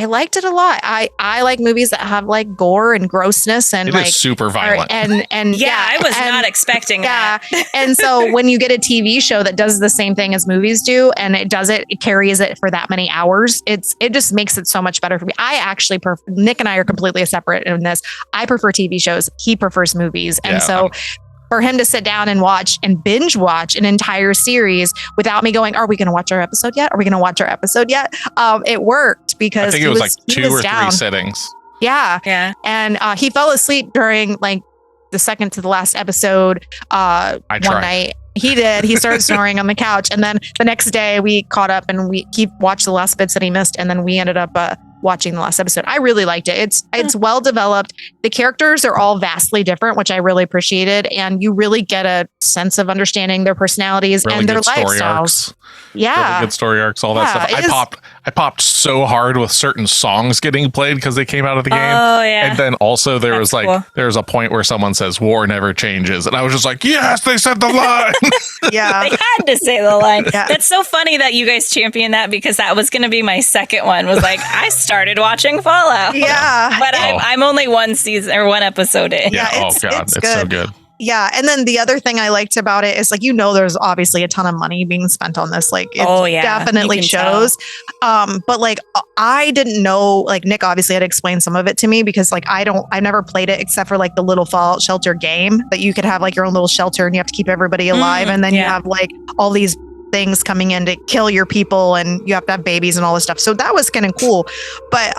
[SPEAKER 4] liked it a lot. I like movies that have gore and grossness and
[SPEAKER 2] it is super violent.
[SPEAKER 4] And
[SPEAKER 3] I was not expecting that.
[SPEAKER 4] And so when you get a TV show that does the same thing as movies do, and it carries it for that many hours, it just makes it so much better for me. I actually Nick and I are completely separate in this. I prefer TV shows. He prefers movies. And so for him to sit down and watch and binge watch an entire series without me going, are we going to watch our episode yet? Are we going to watch our episode yet? It worked because
[SPEAKER 2] I think it was 2 or 3 sittings.
[SPEAKER 4] Yeah. Yeah. And he fell asleep during the second to the last episode one night. He did. He started snoring on the couch. And then the next day we caught up and he watched the last bits that he missed. And then we ended up watching the last episode. I really liked it. It's well developed. The characters are all vastly different, which I really appreciated. And you really get a sense of understanding their personalities really and their lifestyles. Arcs. Yeah.
[SPEAKER 2] Really good story arcs, all that stuff. I popped so hard with certain songs getting played because they came out of the game. Oh, yeah. And then also there was a point where someone says war never changes. And I was just like, yes, they said the line.
[SPEAKER 4] Yeah.
[SPEAKER 3] They had to say the line. Yeah. That's so funny that you guys championed that because that was going to be my second one. Was I started watching Fallout.
[SPEAKER 4] Yeah.
[SPEAKER 3] But I'm only one season or one episode in.
[SPEAKER 2] Yeah. It's so good.
[SPEAKER 4] Yeah. And then the other thing I liked about it is there's obviously a ton of money being spent on this. It definitely shows. But I didn't know, Nick obviously had explained some of it to me because I never played it except for the little Fallout shelter game that you could have your own little shelter and you have to keep everybody alive. And then you have all these things coming in to kill your people and you have to have babies and all this stuff. So that was kind of cool. But,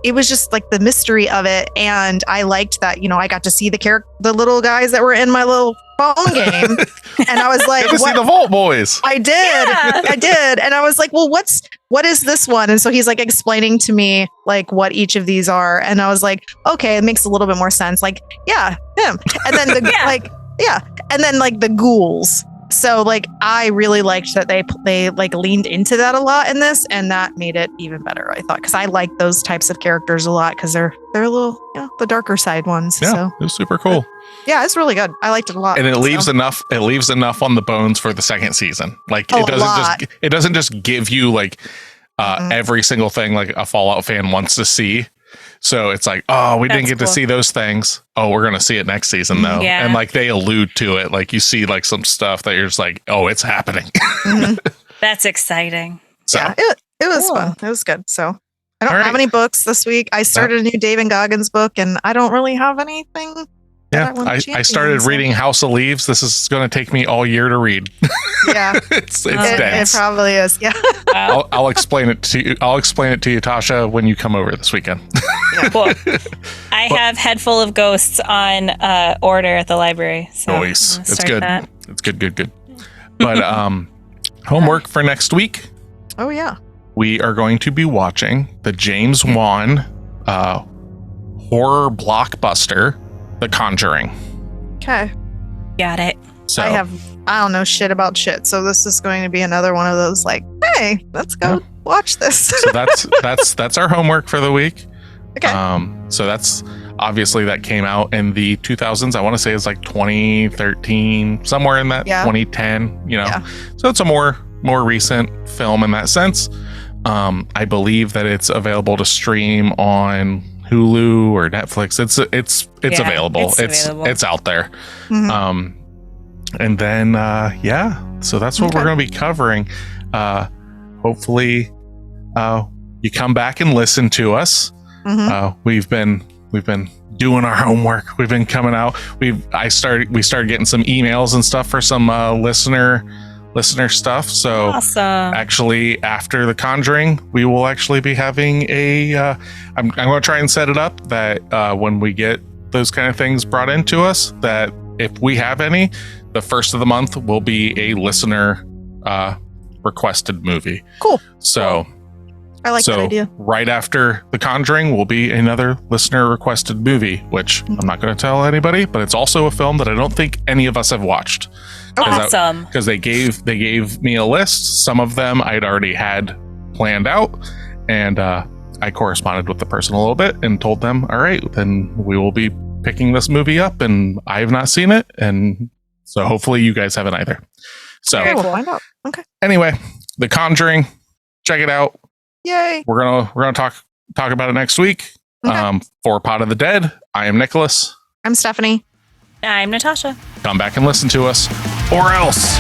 [SPEAKER 4] it was just the mystery of it. And I liked that, I got to see the little guys that were in my little phone game. And I was like,
[SPEAKER 2] Good to see the Vault Boys.
[SPEAKER 4] I did. And I was like, well, what is this one? And so he's like explaining to me like what each of these are. And I was like, okay, it makes a little bit more sense. Like, yeah, him. And then and then like the ghouls. So like I really liked that they like leaned into that a lot in this, and that made it even better, I thought, because I like those types of characters a lot because they're a little, the darker side ones.
[SPEAKER 2] Yeah,
[SPEAKER 4] so
[SPEAKER 2] it was super cool.
[SPEAKER 4] Yeah, it's really good. I liked it a lot.
[SPEAKER 2] And it leaves enough on the bones for the second season. Like it doesn't just give you like every single thing like a Fallout fan wants to see. So it's like, oh, we didn't get to see those things. Oh, we're going to see it next season, though. Yeah. And like they allude to it. Like you see like some stuff that you're just like, oh, it's happening.
[SPEAKER 3] That's exciting.
[SPEAKER 2] So.
[SPEAKER 4] Yeah, it was fun. It was good. So I don't have any books this week. I started a new David Goggins book, and I don't really have anything.
[SPEAKER 2] Yeah, I started reading House of Leaves. This is going to take me all year to read. Yeah, it's dense.
[SPEAKER 4] It probably is. Yeah,
[SPEAKER 2] I'll explain it to you. I'll explain it to you, Tasha, when you come over this weekend.
[SPEAKER 3] Yeah. Cool. I have Head Full of Ghosts on order at the library. So
[SPEAKER 2] nice. It's good. That. It's good. But homework for next week.
[SPEAKER 4] Oh yeah.
[SPEAKER 2] We are going to be watching the James Wan horror blockbuster, The Conjuring.
[SPEAKER 4] Okay.
[SPEAKER 3] Got it.
[SPEAKER 2] So
[SPEAKER 4] I don't know shit about shit. So this is going to be another one of those like, hey, let's go watch this.
[SPEAKER 2] So that's our homework for the week.
[SPEAKER 4] Okay.
[SPEAKER 2] So that's obviously that came out in the 2000s. I want to say it's like 2013, somewhere in that 2010, So it's a more recent film in that sense. I believe that it's available to stream on Hulu or Netflix. It's available. It's out there. Mm-hmm. And then so that's what we're going to be covering. Hopefully you come back and listen to us. Mm-hmm. We've been doing our homework. We've been coming out. We started getting some emails and stuff for some listener stuff. So awesome. Actually, after The Conjuring, we will actually be having I'm going to try and set it up that when we get those kind of things brought into us, that if we have any, the first of the month will be a listener requested movie.
[SPEAKER 4] Cool.
[SPEAKER 2] So
[SPEAKER 4] I like that idea.
[SPEAKER 2] Right after The Conjuring will be another listener requested movie, which I'm not going to tell anybody, but it's also a film that I don't think any of us have watched.
[SPEAKER 3] Awesome.
[SPEAKER 2] Because they gave me a list. Some of them I'd already had planned out, and I corresponded with the person a little bit and told them, all right, then we will be picking this movie up, and I have not seen it, and so hopefully you guys haven't either. So
[SPEAKER 4] we'll find out. Okay.
[SPEAKER 2] Anyway, The Conjuring, check it out.
[SPEAKER 4] Yay!
[SPEAKER 2] We're gonna talk about it next week. Okay. For Pod of the Dead, I am Nicholas.
[SPEAKER 4] I'm Stephanie.
[SPEAKER 3] I'm Natasha.
[SPEAKER 2] Come back and listen to us, or else.